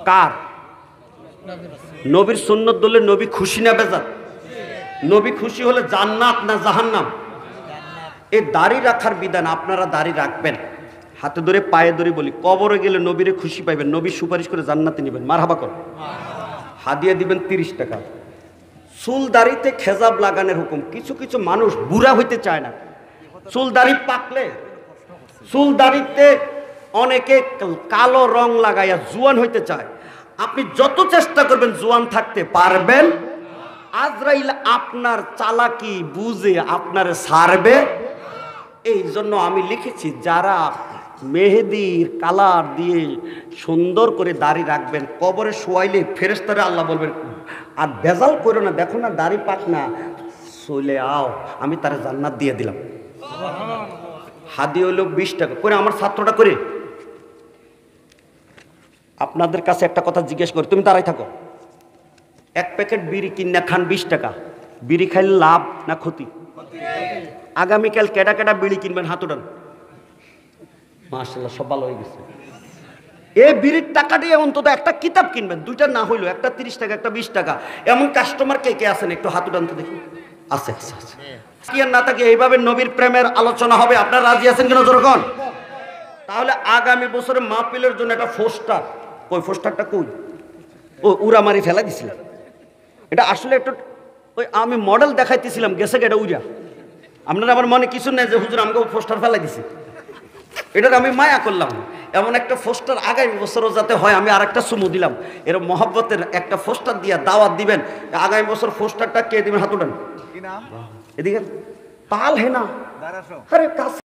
কার? নবীর সুন্নত ধরলে নবী খুশি না বেজার? নবী খুশি হলে জান্নাত না জাহান্নাম? এই দাড়ি রাখার বিধান, আপনারা দাড়ি রাখবেন, হাতে ধরে পায়ে ধরে বলি, কবরে গেলে নবীরে খুশি পাইবেন, নবী সুপারিশ করে জান্নাতে নেবেন। মারহাবা কর। হাদিয়া দিবেন 30 টাকা। চুল দাড়িতে খেজাব লাগানোর হুকুম। কিছু কিছু মানুষ বুড়া হইতে চায় না, চুল দাড়ি পাকলে চুল দাড়িতে অনেকে কালো রং লাগাইয়া জুয়ান হইতে চায়। আপনি যত চেষ্টা করবেন জুয়ান থাকতে পারবেন, আজরাইল আপনার চালাকি বুঝে আপনার ছাড়বে। এই জন্য আমি লিখেছি, যারা মেহেদির কালার দিয়ে সুন্দর করে দাড়ি রাখবেন, কবরে শোয়াইলে ফেরেশতারা আল্লাহ বলবেন, আর বেজাল করো না, দেখো না দাড়ি পাক না, চলে আও, আমি তারা জান্নাত দিয়ে দিলাম। হাদি হইল 20 টাকা করে, আমার ছাত্রটা করে আপনাদের কাছে একটা কথা জিজ্ঞেস করি, তুমি দাঁড়াই থাকো। এক প্যাকেট বিড়ি কিনা খান 20 টাকা, বিড়ি খাইলে লাভ না ক্ষতি? আগামীকাল কেডা কেডা বিড়ি কিনবেন হাত উঠান। মাশাআল্লাহ, সব ভালো হয়ে গেছে। এই বিড়ির টাকা দিয়ে অন্তত একটা কিতাব কিনবেন, দুইটা না হইলো, একটা 30 টাকা একটা 20 টাকা। এমন কাস্টমার কে কে আছেন একটু হাত উঠান তো দেখি। আছে আছে আছে, কি আর না থাকে। এইভাবে নবীর প্রেমের আলোচনা হবে। আপনারা রাজি আছেন কিনা যখন? তাহলে আগামী বছরে মাহফিলের জন্য একটা পোস্টার, ওই পোস্টারটা কই? ও উড়া মারি ফেলা দিছিল। এটা আসলে একটু ওই আমি মডেল দেখাইতেছিলাম, গেছে এটা উড়া। আপনারা আমার মনে কিছু নেই যে হুজুর আমাকে পোস্টার ফেলাই দিছে, এটার আমি মায়া করলাম। এমন একটা পোস্টার আগামী বছরও যাতে হয়। আমি আর একটা চুমু দিলাম, এরকম মহব্বতের একটা পোস্টার দিয়া দাওয়াত দিবেন। আগামী বছর পোস্টারটা কে দিবেন? হাত উঠান। এদিকে পাল হে না, আরে কাছে